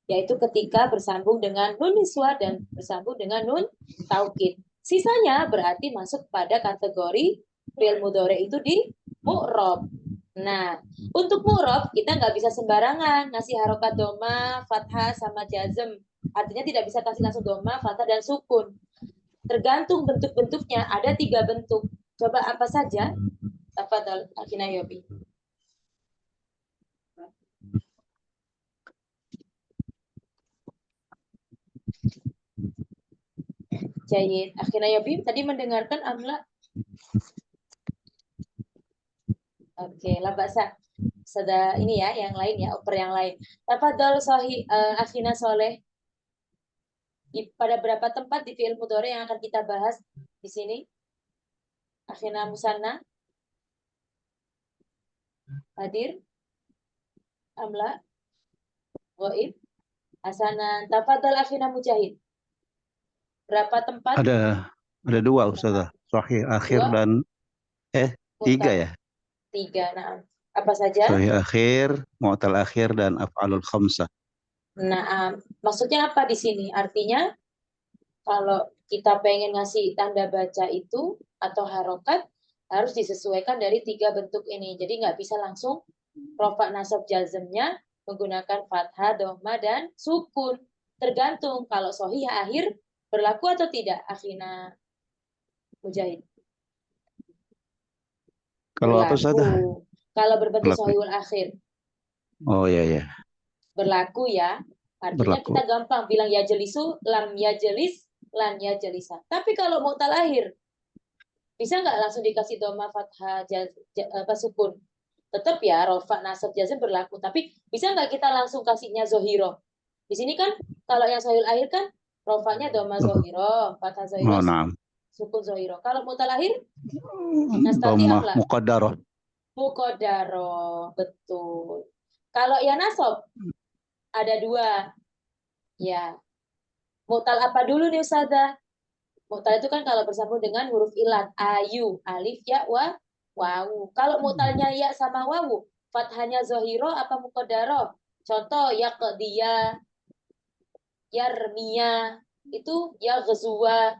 yaitu ketika bersambung dengan nun niswah dan bersambung dengan nun taukid. Sisanya berarti masuk pada kategori fi'il mudhari itu di mu'rab. Nah, untuk mu'rob kita nggak bisa sembarangan ngasih harokat doma, fathah, sama jazm. Artinya tidak bisa kasih langsung doma, fathah, dan sukun. Tergantung bentuk-bentuknya, ada 3 bentuk. Coba apa saja? Tafadhol, Akhina Yobi. Jayid. Akhina Yobi tadi mendengarkan amla? Oke, lah bahasa. Sudah ini ya, yang lain ya, oper yang lain. Tafadhol Akhina Soleh. Pada berapa tempat di fi'il mudhari yang akan kita bahas di sini? Akhina Musanna hadir? Amla? Goib? Hasanan. Tafadhol Akhina Mujahid. Berapa tempat? Ada dua Ustazah. Sahih akhir 2, dan tiga mu'tal. ya. 3. Nah, apa saja? Sahih akhir, mu'tal akhir dan af'alul khamsah. Nah, maksudnya apa di sini? Artinya kalau kita pengen ngasih tanda baca itu atau harokat harus disesuaikan dari 3 bentuk ini. Jadi nggak bisa langsung rofa nasab jazmnya menggunakan fathah, dhamma, dan sukun. Tergantung kalau sahih akhir berlaku atau tidak, Akhina Mujahid. Kalau apa Ustazah? Berlaku. Kalau berbentuk Berlaku. sahihul akhir Oh iya. berlaku ya. Artinya Berlaku. kita gampang bilang ya jelisu, lam ya jelis, lan ya jelisa. Tapi kalau mu'tal akhir bisa nggak langsung dikasih doma fathah sukun? Tetap ya rofa nasab jazm berlaku. Tapi bisa nggak kita langsung kasihnya zohiro? Di sini kan kalau yang sahihul akhir kan rofanya doma zohiro, fathah zohiro, Oh, naam. sukun zohiro. Kalau mu'tal akhir nastati Dhammah amla muqaddarah. mukodaro, betul. Kalau ya nasab ada 2 ya. Mu'tal apa dulu nih Ustazah? Mu'tal itu kan kalau bersambung dengan huruf ilat. Ayu, alif, ya, wawu. Kalau mu'talnya ya sama wawu, fathahnya zohiro apa mukodaro? Contoh, ya qadiyah, yarmia, itu ya ghazwa,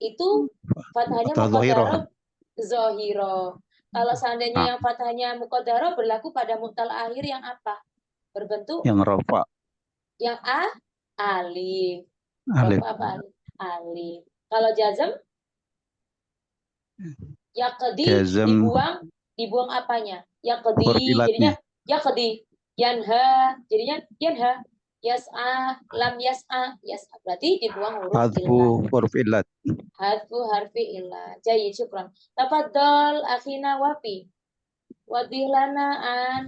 itu fathahnya Atau zahirah. mukodaro zohiro. Kalau seandainya Nah, yang fathahnya mukodaro berlaku pada mu'tal akhir yang apa? Berbentuk yang rafa. yang alif. Alif. Rofa apa alif? Alif. Kalau jazm yaqdi Jazm dibuang apanya? huruf Yaqdi jadinya ilatnya. yaqdi. Yanha jadinya yanha. Yas'a lam yas'a berarti dibuang huruf Hadfu ilat. huruf ilat. Hadfu harfi ilat. Jayyid, syukran. Tafadhol akhina Wafi. Wadih lana an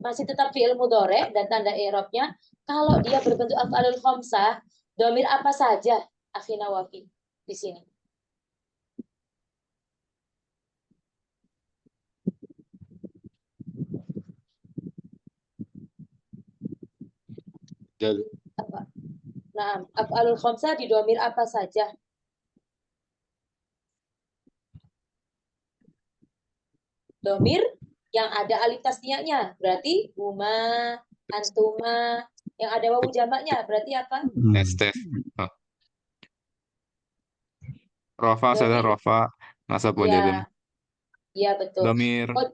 masih tetap fi'il mudhari dan tanda i'rabnya kalau dia berbentuk af'alul khamsah, domir apa saja akhina Wafi di sini? Jadi, Apa? Nah, af'alul khamsah di domir apa saja? Domir yang ada alif tasniahnya, berarti huma, antuma, yang ada wawu jamaknya, berarti apa? Tes. Oh. Rofa, saya Domir. rofa, nasab wa jazm. Ya betul. Domir, Oh,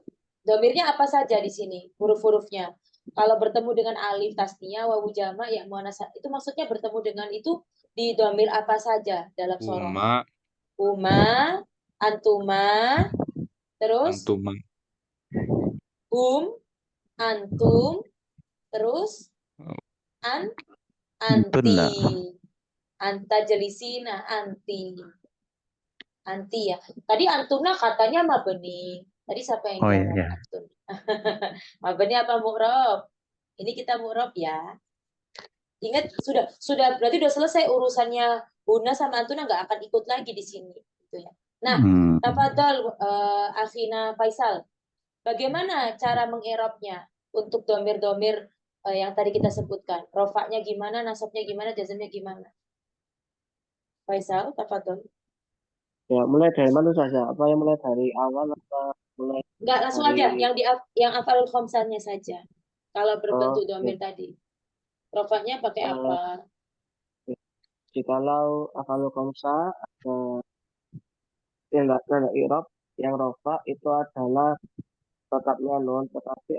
domirnya apa saja di sini? Huruf-hurufnya. Kalau bertemu dengan alif tasniah, wawu jamak, ya muannats, itu maksudnya bertemu dengan itu di domir apa saja dalam soroh? uma, Huma, antuma, terus antuma, antum, terus anti. Antunna. Anta jelisina, anti ya. Tadi antumna katanya mabeni. Tadi siapa yang Oh jawab? iya. Antun. Mabeni apa mu'rob? Ini kita mu'rob ya. Ingat sudah berarti udah selesai urusannya Buna sama Antuna, nggak akan ikut lagi di sini gitu ya. Nah, tafadhol Akhina Faisal. Bagaimana cara mengerobnya untuk domir-domir yang tadi kita sebutkan? Rofaknya gimana, nasabnya gimana, jazmnya gimana? Faisal, tafadhol. Ya, mulai dari mana saja? Apa yang mulai dari awal atau mulai Enggak, langsung dari aja yang afalul khamsahnya saja. Kalau berbentuk domir oke. tadi. Rofaknya pakai Eh, apa? Jikalau afalul khamsah ada tanda i'rab yang rofa itu adalah tetapnya non, tetapi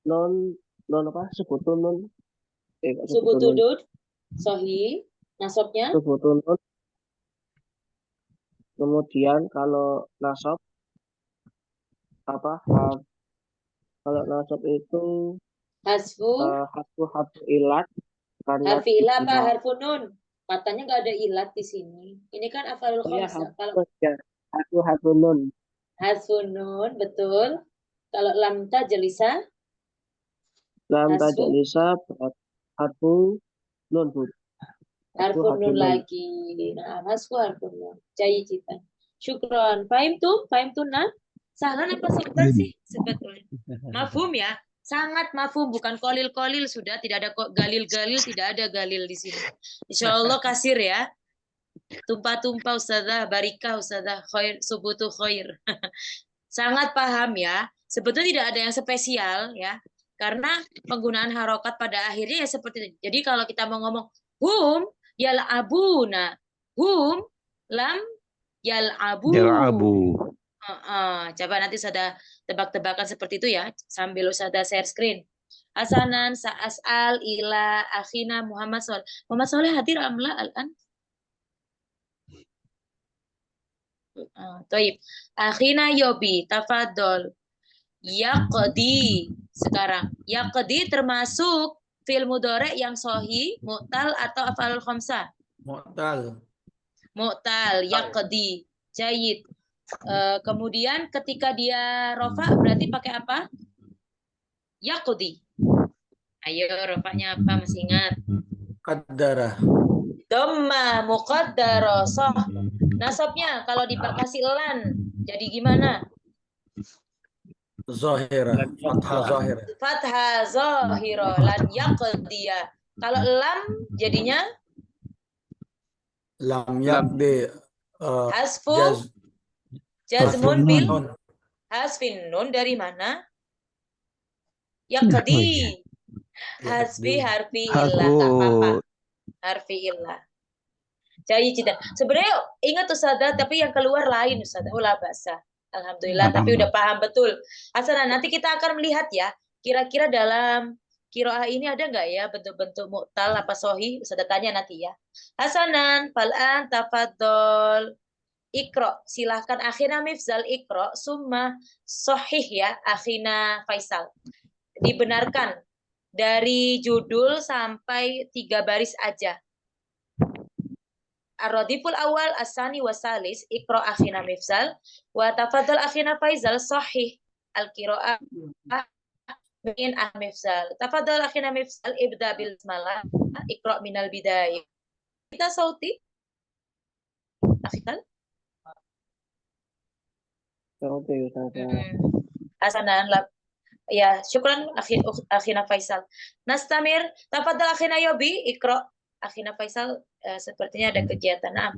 non non apa sebutun non kok sebutun non Subutudud, sohi, nasabnya, sebutun non. Kemudian kalau nasab apa kalau nasab itu hasfu, harfu ilat karena harfi ilah apa ditambah harfu nun? Katanya nggak ada ilat di sini. Ini kan afalul ya khamsah. Kalau harfu nun hasfu nun, betul. Kalau lam jelisa, lam hasfu, tajalisa harfu nun bu harfu nun lagi. Nah, hasfu harfu nun. Jai cita. Syukron. Fahim tuh nah? Sahlan apa sultan sih sebetulnya? Mafhum ya? Sangat mafhum, bukan kolil-kolil sudah, tidak ada kok galil-galil, tidak ada galil di sini. Insya Allah kasir ya. Tumpah-tumpah Ustazah, barikah Ustazah, khair, subutu khair. Sangat paham ya. Sebetulnya tidak ada yang spesial ya. Karena penggunaan harokat pada akhirnya ya seperti ini. Jadi kalau kita mau ngomong hum yal'abuna, hum lam yal'abu. Yal'abu. Coba nanti saya tebak-tebakan seperti itu ya, sambil usada share screen. Hasanan sa'as'al ila akhina Muhammad Soleh. Muhammad Soleh hadir amla al-an? Toib. Akhina Yobi, tafadol. Yaqdi. Sekarang. Yaqdi termasuk fi'il mudhari yang sohi, mu'tal atau af'alul khamsah? Mu'tal. Mu'tal, yaqdi. Jayid. Kemudian ketika dia rofa berarti pakai apa? Yaqdi. Ayo rofanya apa? Masih ingat? Qaddara. Dhamma muqaddara sah. Nasabnya kalau dipakasi lan jadi gimana? Zahira. Fathah zahira. Fathah zahira lan yaqdiya. Kalau lam jadinya Lam yakdi. hasfu Jaz. jazmun Hasfun bil Nun. hasfin nun dari mana? Yaqdi. Hasbi harfi illah, tak apa-apa. Hasbu. Harfi illah. Jadi cita. Sebenarnya ingat Ustazah, tapi yang keluar lain Ustazah. Ulah bahasa. Alhamdulillah, tapi udah paham betul. Hasanah, nanti kita akan melihat ya. Kira-kira dalam kiroah ini ada nggak ya bentuk-bentuk mu'tal apa sohi? Ustazah tanya nanti ya. Hasanan, fal'an, tafadol. Ikro, silahkan akhina mifzal ikro, summa sohih ya, akhina Faisal. Dibenarkan dari judul sampai 3 baris aja. Ar-radiful awal asani wasalis ikro akhina mifzal wa tafadhal akhina Faisal sahih al-qiraah min mifzal. Tafadhal akhina mifzal ibda bil basmalah ikro minal bidayah. Kita sauti akhirnya Hasanan ya syukran akhina Faisal. Nastamir tafadhal akhina Yobi ikro akhina Faisal sepertinya ada kegiatan. Nah.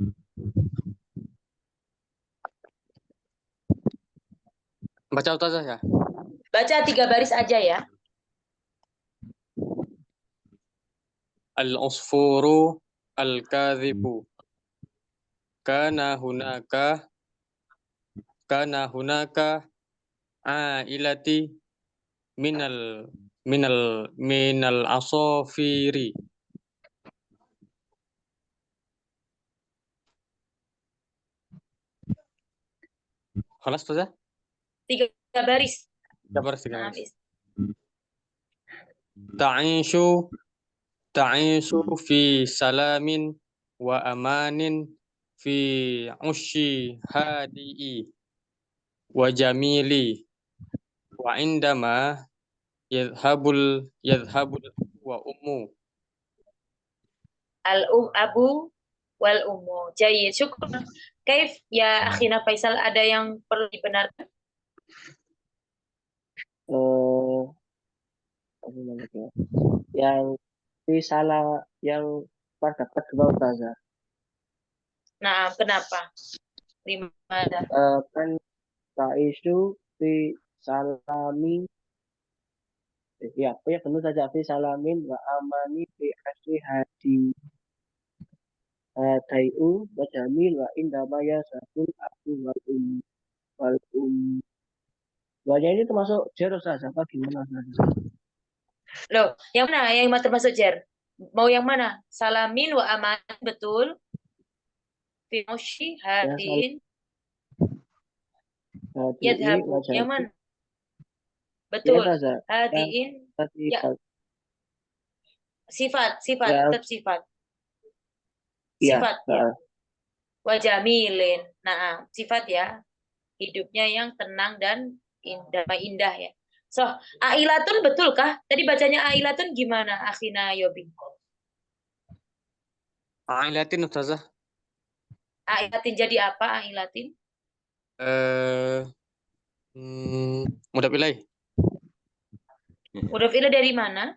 Baca Ustazah ya. Baca 3 baris aja ya. Al-usfuru al-kadhibu. Kana hunaka ailati minal asafiri. Khalas Ustazah? 3 baris. Tiga baris. Ta'ishu fi salamin wa amanin fi ushi hadi'i wa jamili wa indama yadhhabul wa ummu Abu wal ummu. Jayyid. Syukran. Kaif ya akhina Faisal, ada yang perlu dibenarkan? yang salah yang pada kedua Ustazah. Nah, kenapa? Dimana? Kan isu fi salami ya penuh saja fi salamin wa amani fi asli hadi tayu wa jamil wa indama ya sabul aku wal Duanya ini termasuk jer Ustaz, apa gimana Ustaz? Loh, yang mana yang termasuk jer? Mau yang mana? Salamin wa aman, betul. Fi ushi Ya, hadin hati yadhabu. wajah. Yang mana? Iya Betul. Ustaz. Yang Hadiin tadi ya, sifat, ya, tetap sifat. iya. Sifat ya. Wajamilin. Nah, sifat ya. Hidupnya yang tenang dan indah ya. So, ailatun betulkah? Tadi bacanya ailatun gimana, Akhina Yobi? Ailatin Ustazah. Ailatin jadi apa ailatin? Mudhaf ilaih. Mudhaf ilaih dari mana?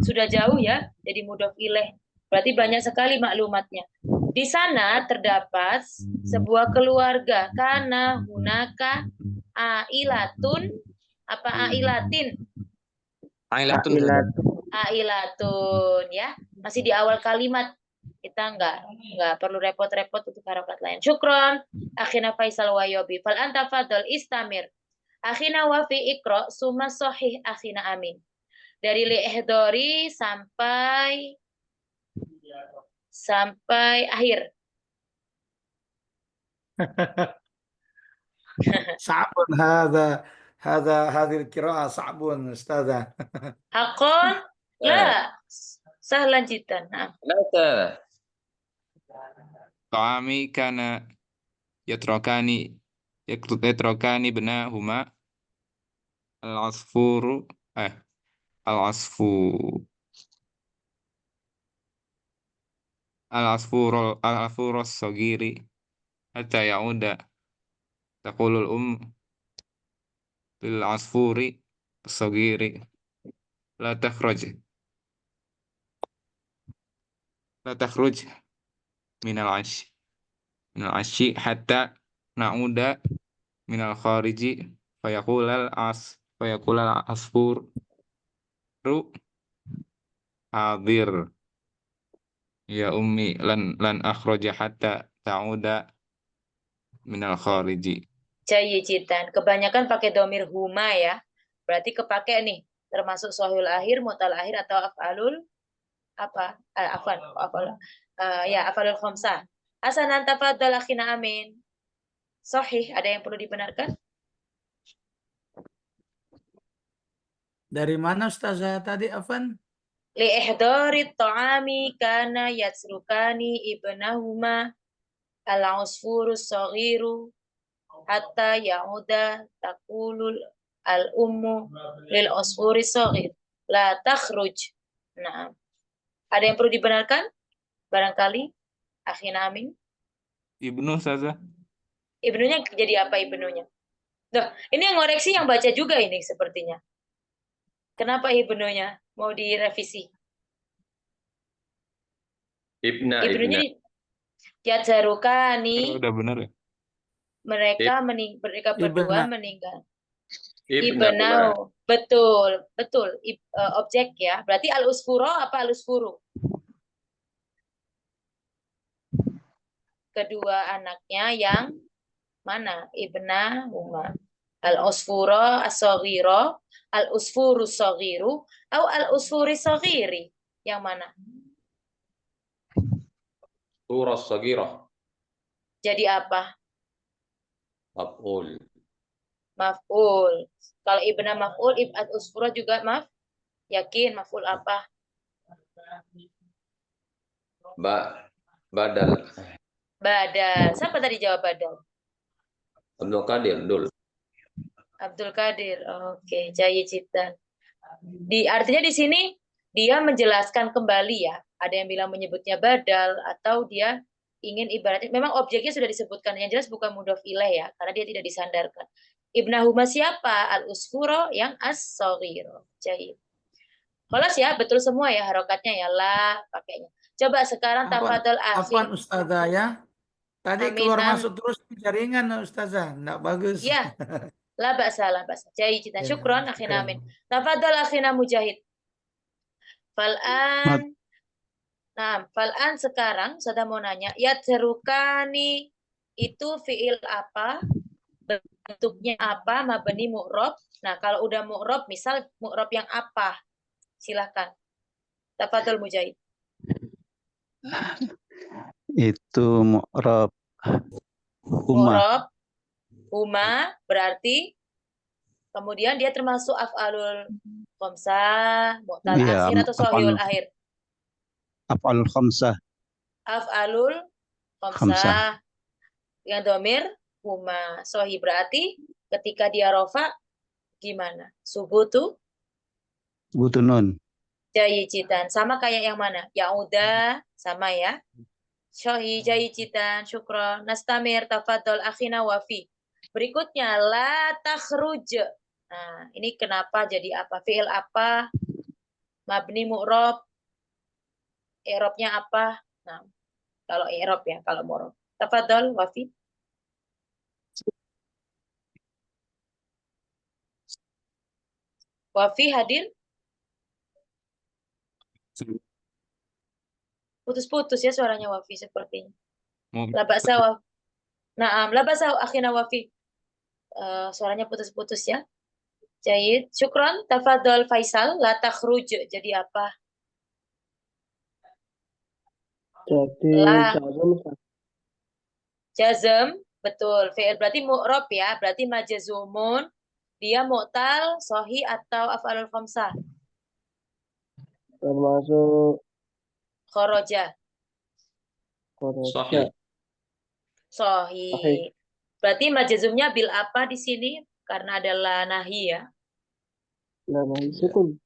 Sudah jauh ya, jadi mudhaf ilaih. Berarti banyak sekali maklumatnya. Di sana terdapat sebuah keluarga. Kana hunaka ailatun, apa ailatin? Ailatun. Ailatun ya. Masih di awal kalimat. Kita nggak perlu repot-repot untuk harokat lain. Syukron. Akhina Faisal wa Yobi. Fal anta fadol istamir. Akhina wa fi ikro summa sohih akhina amin. Dari li'ehdori sampai akhir. صعب هذه القراءة صعب أستاذة. Hakon? La. Sahlan jiddan. Nah. Ta'ami kana yatrokani benahuma al-asfuru al-asfu al-asfuru as-sagiri hatta ya'uda taqulul lil asfuri as-sagiri la takhruj minal ashi hatta na'uda minal khariji fayaqulal asfur hadir ya ummi lan akhraja hatta ta'uda minal khariji. Jayijitan. Kebanyakan pakai domir huma ya. Berarti kepake nih. Termasuk sohul akhir, mutal akhir atau af'alul apa? Af'alul khamsah. Hasanan tafadhal akhina amin. Sahih, ada yang perlu dibenarkan? Dari mana Ustazah tadi, Afan? Li ihdari ta'ami kana yatsrukani ibnahuma al-usfuru saghiru hatta ya'uda taqulul al-ummu lil usfuri saghir la takhruj. Nah, ada yang perlu dibenarkan? Barangkali akhina amin. Ibnu Ustazah. Ibnunya jadi apa ibnunya? Nah, ini yang ngoreksi yang baca juga ini sepertinya. Kenapa ibnunya mau direvisi? Ibnunya Yatsarukani. Udah benar ya? Mereka berdua Ibna. meninggal. Ibnau. Betul. Objek ya. Berarti al-usfuro apa al-usfuru? Kedua anaknya yang mana? Ibna huma. Al-usfuro as-saghiro, al-usfuru saghiru, atau al-usfuri saghiri. Yang mana? Surah sagirah. Jadi apa? Maf'ul. Maf'ul. Kalau ibna maf'ul, ib'at usfura juga yakin maf'ul apa? Badal. Badal. Siapa tadi jawab badal? Abdul Qadir, Dul. Abdul Qadir. Oke, Jaya Citan. Artinya di sini dia menjelaskan kembali ya. Ada yang bilang menyebutnya badal atau dia ingin ibaratnya memang objeknya sudah disebutkan, yang jelas bukan mudhof ilaih ya, karena dia tidak disandarkan. Ibnahuma siapa? Al-usfuro yang as-saghiro. Jahit. Kholas ya, betul semua ya harokatnya ya, lah pakainya. Coba sekarang tafadhol Afwan Ustazah ya. Tadi keluar Aminan. masuk terus jaringan Ustazah, enggak bagus. Ya. La ba'sa. Jahit kita. Ya, Syukron akhina amin. Tafadhol akhina Mujahid. Fal'an Nah, fal'an sekarang saya mau nanya, yatrukani itu fiil apa? Bentuknya apa? Mabni mu'rob. Nah, kalau udah mu'rob, misal mu'rob yang apa? Silahkan. Tafadhol Mujahid. Itu mu'rab huma. Mu'rob, huma, berarti kemudian dia termasuk af'alul khamsah, mu'tal Iya, akhir atau sohiul akhir? af'alul khamsah. Af'alul khamsah. Yang domir, huma. Sohi berarti ketika dia rofa, gimana? Subutu, Butunun. jayijitan. Sama kayak yang mana? Yaudah, sama ya. Sohi, jayijitan, syukron. Nastamir, tafadol, akhina, wafi. Berikutnya, la takhruj. Nah, ini kenapa jadi apa? Fi'il apa? Mabni mu'rob. I'robnya apa? Nah, kalau i'rob ya, kalau mu'rob. Tafadol, wafi. Wafi hadir? Putus-putus ya suaranya Wafi sepertinya. La ba'sa wa Naam, la ba'sa akhina Wafi. Suaranya putus-putus ya. Jayid. Syukron. Tafadhol Faisal. La takhruj. Jadi apa? Jadi La jazm Ustaz. jazm. Betul. Fi'il berarti mu'rob ya. Berarti majazumun. Dia mu'tal, sohi atau af'alul khamsah. termasuk Khoroja. Sahih. Sohi. Sahih. Berarti majazumnya bil apa di sini? Karena adalah nahi ya. nama sukun.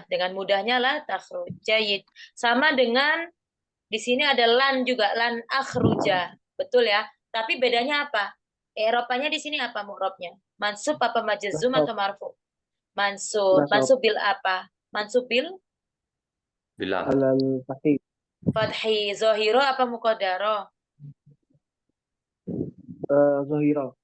Dengan mudahnya lah takhruj. Jayid. Sama dengan di sini ada lan juga, lan akhruja. Betul ya? Tapi bedanya apa? Eropanya di sini apa mu'robnya? Mansub apa majazum atau marfu? Mansub. Nasab. Mansub bil apa? Mansub bil Bilang. Alal Fatih. fathi. Zohiro apa muqaddaro? Zohiro.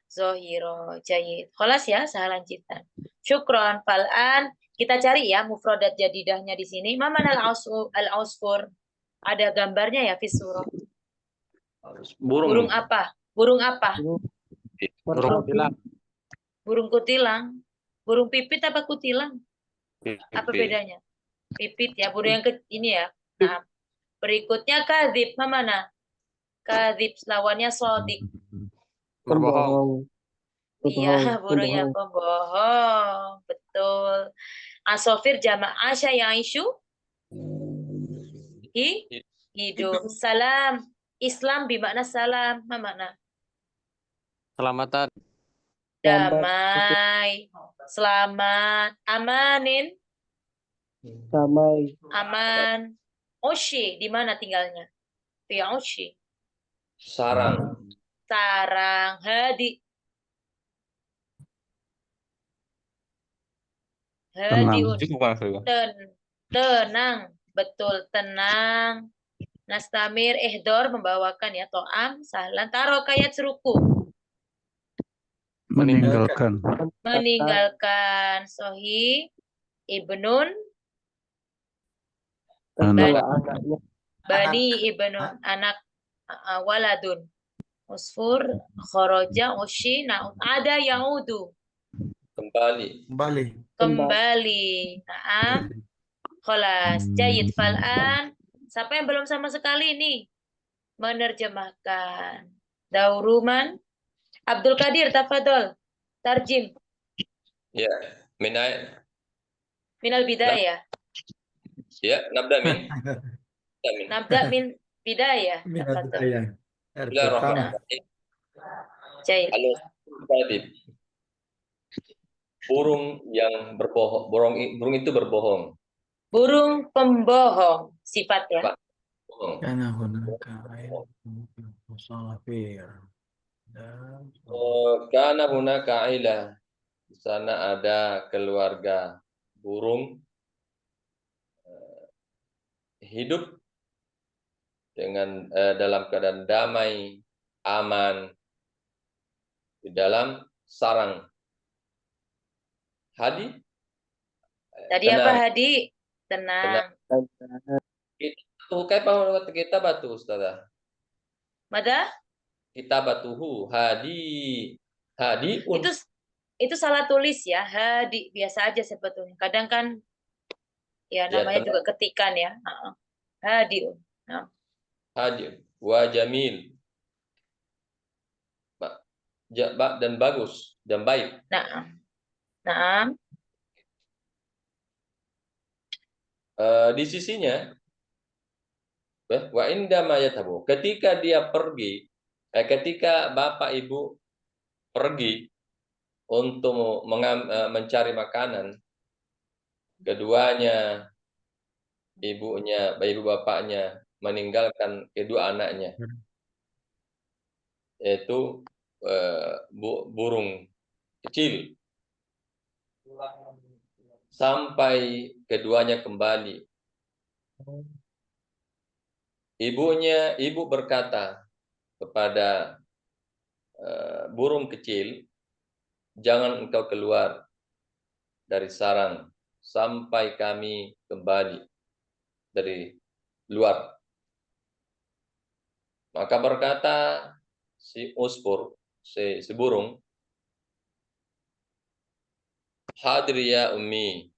Zohiro. Jayid. Kholas ya, saya lanjutkan. Syukron. Fal'an. Kita cari ya mufradat jadidahnya di sini. Maman al-ausfur. Ada gambarnya ya, Fisurah. Burung. Burung apa? Burung apa? Burung kutilang. Burung kutilang. Burung pipit apa kutilang? Apa Pipit. bedanya? Pipit ya, burung yang ini ya. Nah, berikutnya kadzib. Mana? Kadzib lawannya sodik. Berbohong. Iya, burung yang pembohong. Betul. Asofir jamaah syayaishu. Hidup. Salam. Islam bermakna salam. Apa makna? Selamatan. Damai. Selamat. Amanin. Damai. Aman. Oshi, di mana tinggalnya? Fi Oshi. Sarang. Sarang. Hadi. Hadiun. Cukup kan Ustaz? Tenang. Betul, tenang. Nastamir ihdor membawakan ya. To'am, sahlan. Taro kayat seruku. Meninggalkan. Meninggalkan. Sohi. Ibnun. Anak. Anaknya. Bani ibnun. Anak. Waladun. Usfur. Khoroja. Oshi. Na'ud. Ada yaudu. Kembali. Kembali. Naam. Kholas. Jayid fal'an. Siapa yang belum sama sekali nih? Menerjemahkan. Dauruman. Abdul Qadir, tafadol. Tarjim. Ya. Minai. Minal bidayah. Ya. Nabda min. Nabda min bidayah. Tafadol. Bismillahirrahmanirrahim. Jayid. Al-kadhib. Burung yang berbohong. Burung itu berbohong. Burung pembohong. Sifat ya. Bohong. Karena hunaka ailah. Di sana ada keluarga burung hidup dengan dalam keadaan damai, aman di dalam sarang. Hadi. Tadi apa Hadi? Tenang. Tuh kayak kita batu Ustazah. Mada? Kita batuhu hadiun. Itu salah tulis ya. Hadi biasa aja sebetulnya. Kadang kan ya Ya, namanya tenang. juga ketikan ya. Hadiun. Nah. Hadiun wa jamil. Dan bagus dan baik. Nah. Di sisinya wa indama yatabu, ketika dia pergi, ketika bapak ibu pergi untuk mencari makanan, keduanya ibu bapaknya meninggalkan kedua anaknya, yaitu burung kecil, sampai keduanya kembali. Ibu berkata kepada burung kecil, jangan engkau keluar dari sarang sampai kami kembali dari luar. Maka berkata si usfur, si burung, hadir ya ummi.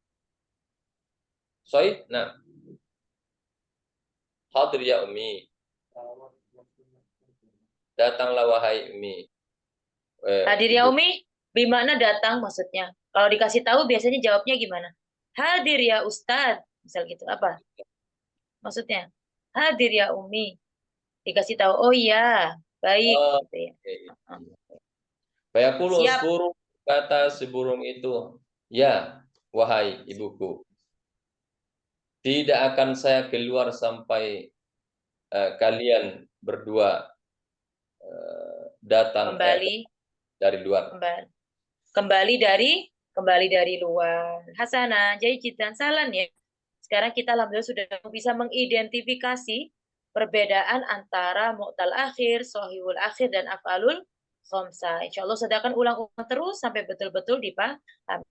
Soid, nah. Hadir ya ummi. Datanglah wahai ummi. Hadir ya Umi, bimana datang maksudnya? Kalau dikasih tahu biasanya jawabnya gimana? Hadir ya Ustadz, misal gitu. Apa maksudnya? Hadir ya Umi. Dikasih tahu, oh iya, baik. Gitu ya. Fayaqulu Siap. usfur, kata si burung itu, ya wahai ibuku, tidak akan saya keluar sampai kalian berdua datang Kembali dari luar. Kembali dari luar. Hasanah, jadi dan salan ya. Sekarang kita alhamdulillah sudah bisa mengidentifikasi perbedaan antara mu'tal akhir, sohihul akhir, dan af'alul khamsah. Insya Allah saya akan ulang-ulang terus sampai betul-betul dipahami.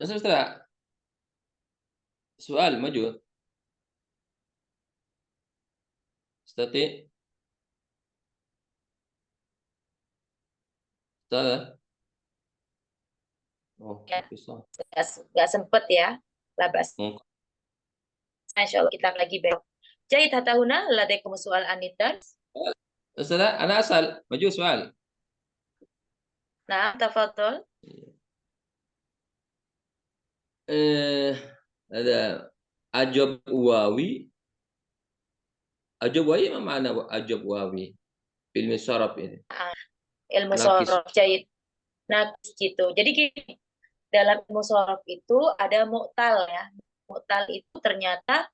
Ustaz, soal maju. Ustaz, oh, Ya. bisa. Nggak sempet ya, labas. Insya Allah kita lagi belok. Jahit hatahuna ladaikum soal anitan. Ustaz, anak asal maju soal. Nah, tafadhol. Ada ajab wawi. Ajab wawi apa makna ajab wawi? Ilmu syaraf ini. Ilmu Nakis. sorof jahit. Nakis gitu. Jadi gini, dalam ilmu sorof itu ada mu'tal ya. Mu'tal itu ternyata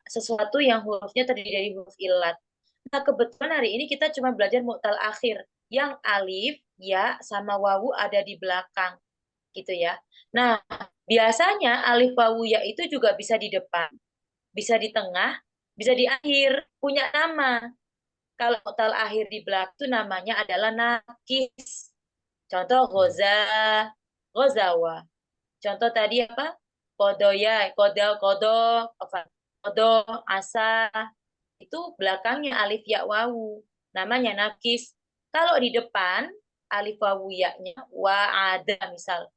sesuatu yang hurufnya terdiri dari huruf ilat. Nah, kebetulan hari ini kita cuma belajar mu'tal akhir. Yang alif, ya, sama wawu ada di belakang. Gitu ya. Nah, biasanya alif wawu ya itu juga bisa di depan, bisa di tengah, bisa di akhir, punya nama. Kalau mu'tal akhir di belakang itu namanya adalah nakis. Contoh gozawa. Contoh tadi apa? Kodoya, kodo, asa. Itu belakangnya alif ya wawu. Namanya nakis. Kalau di depan, alif wawu ya-nya wa'ada misal.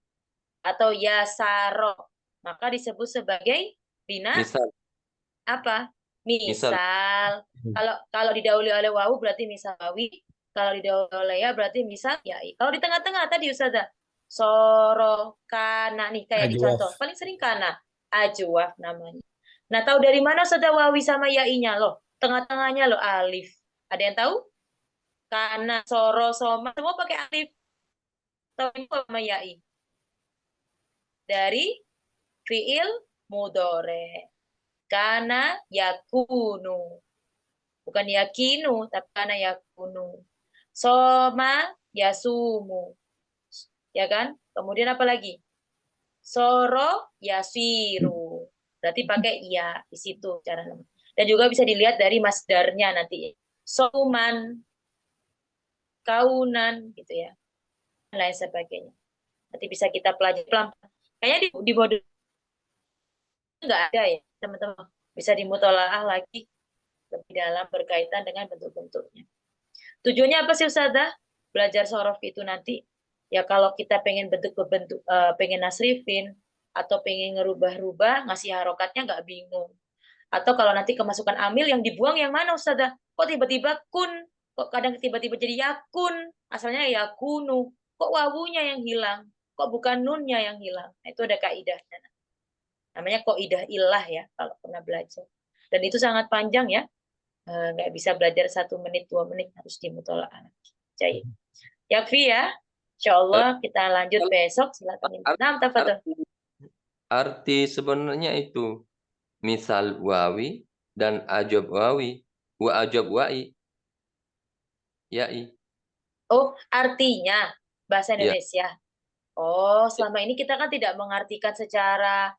Atau yasaro. Maka disebut sebagai Misal. apa? Misal. Kalau didahului oleh wawu berarti misal wawi. Kalau didahului oleh ya berarti misal yai. Kalau di tengah-tengah tadi Ustazah, soro, kana nih kayak di contoh. Paling sering kana, ajwaf namanya. Nah, tahu dari mana Ustazah wawi sama yai-nya loh? Tengah-tengahnya loh alif. Ada yang tahu? Kana, soro, soma semua pakai alif. Tahu sama yai? Dari fiil mudore. Kana yakunu. Bukan yakinu, tapi kana yakunu. Soma yasumu. Ya kan? Kemudian apa lagi? Soro yasiru. Berarti pakai iya di situ cara namanya. Dan juga bisa dilihat dari masdarnya nanti. Soman, kaunan gitu ya. Dan lain sebagainya. Nanti bisa kita pelajari pelan-pelan. Kayaknya di modul nggak ada ya, teman-teman. Bisa dimutolaah lagi lebih dalam berkaitan dengan bentuk-bentuknya. Tujuannya apa sih Ustazah? Belajar sorof itu nanti. Ya kalau kita pengen bentuk-bentuk, pengen nasrifin, atau pengen ngerubah-rubah, ngasih harokatnya nggak bingung. Atau kalau nanti kemasukan amil yang dibuang yang mana Ustazah? Kok tiba-tiba kun? Kok kadang tiba-tiba jadi yakun? Asalnya yakunu. Kok wawunya yang hilang? Kok bukan nunnya yang hilang? Nah, itu ada kaidahnya. Namanya kaidah ilah ya, kalau pernah belajar. Dan itu sangat panjang ya. Nggak bisa belajar 1 menit, 2 menit, harus dimutolaah. Jadi, yakfi ya. Insya Allah kita lanjut besok. Silakan. Nah, tafadhol. Arti sebenarnya itu misal wawi dan ajab wawi, wa ajab wai, yai. Oh, artinya bahasa Ya. Indonesia. Oh, selama ini kita kan tidak mengartikan secara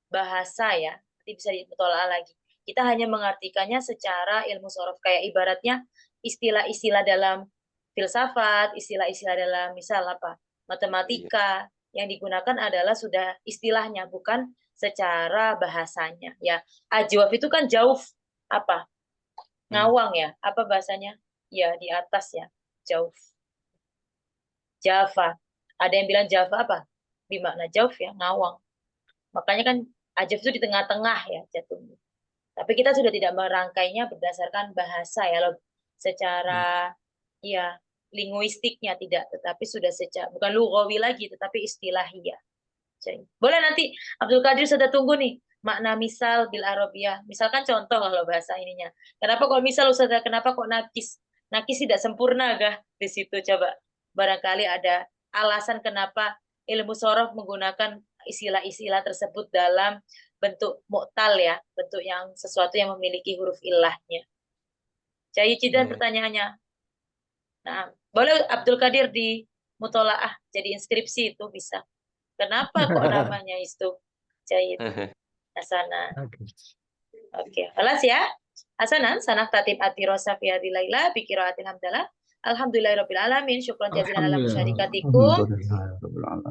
bahasa ya. Nanti bisa dimutolaah lagi. Kita hanya mengartikannya secara ilmu sorof. Kayak ibaratnya istilah-istilah dalam filsafat, istilah-istilah dalam misal apa? Matematika. Yang digunakan adalah sudah istilahnya, bukan secara bahasanya. Ya, ajwaf itu kan jauh apa? Ngawang ya. Apa bahasanya? Ya, di atas ya. Jauh. Java. Ada yang bilang Java apa? Di makna jauh ya, ngawang. Makanya kan ajaf itu di tengah-tengah ya jatuhnya. Tapi kita sudah tidak merangkainya berdasarkan bahasa ya, loh. Secara ya linguistiknya tidak, tetapi sudah secara bukan lugawi lagi, tetapi istilahiyah. Boleh nanti Abdul Qadir sudah tunggu nih makna misal bil Arabiyah. Misalkan contoh kalau bahasa ininya. Kenapa kok misal Ustazah, kenapa kok nakis? Nakis tidak sempurna kah di situ, coba. Barangkali ada alasan kenapa ilmu sorof menggunakan istilah-istilah tersebut dalam bentuk mu'tal ya, bentuk yang sesuatu yang memiliki huruf ilahnya. Jadi dan pertanyaannya. Nah, boleh Abdul Qadir di mutolaah jadi inskripsi itu bisa. Kenapa kok namanya itu? Jahit. Hasanan. Oke, kelas ya. Hasanan, sanak tatib atirosa fi hadhihi laila bi qiraatil hamdalah. Alhamdulillahirabbil alamin. Syukran jazilan ala musyarikatikum.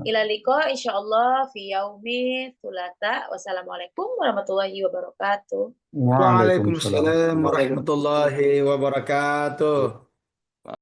Ila liqa insyaallah fi yaumi tsulata. Wassalamualaikum warahmatullahi wabarakatuh. Waalaikumsalam warahmatullahi wabarakatuh.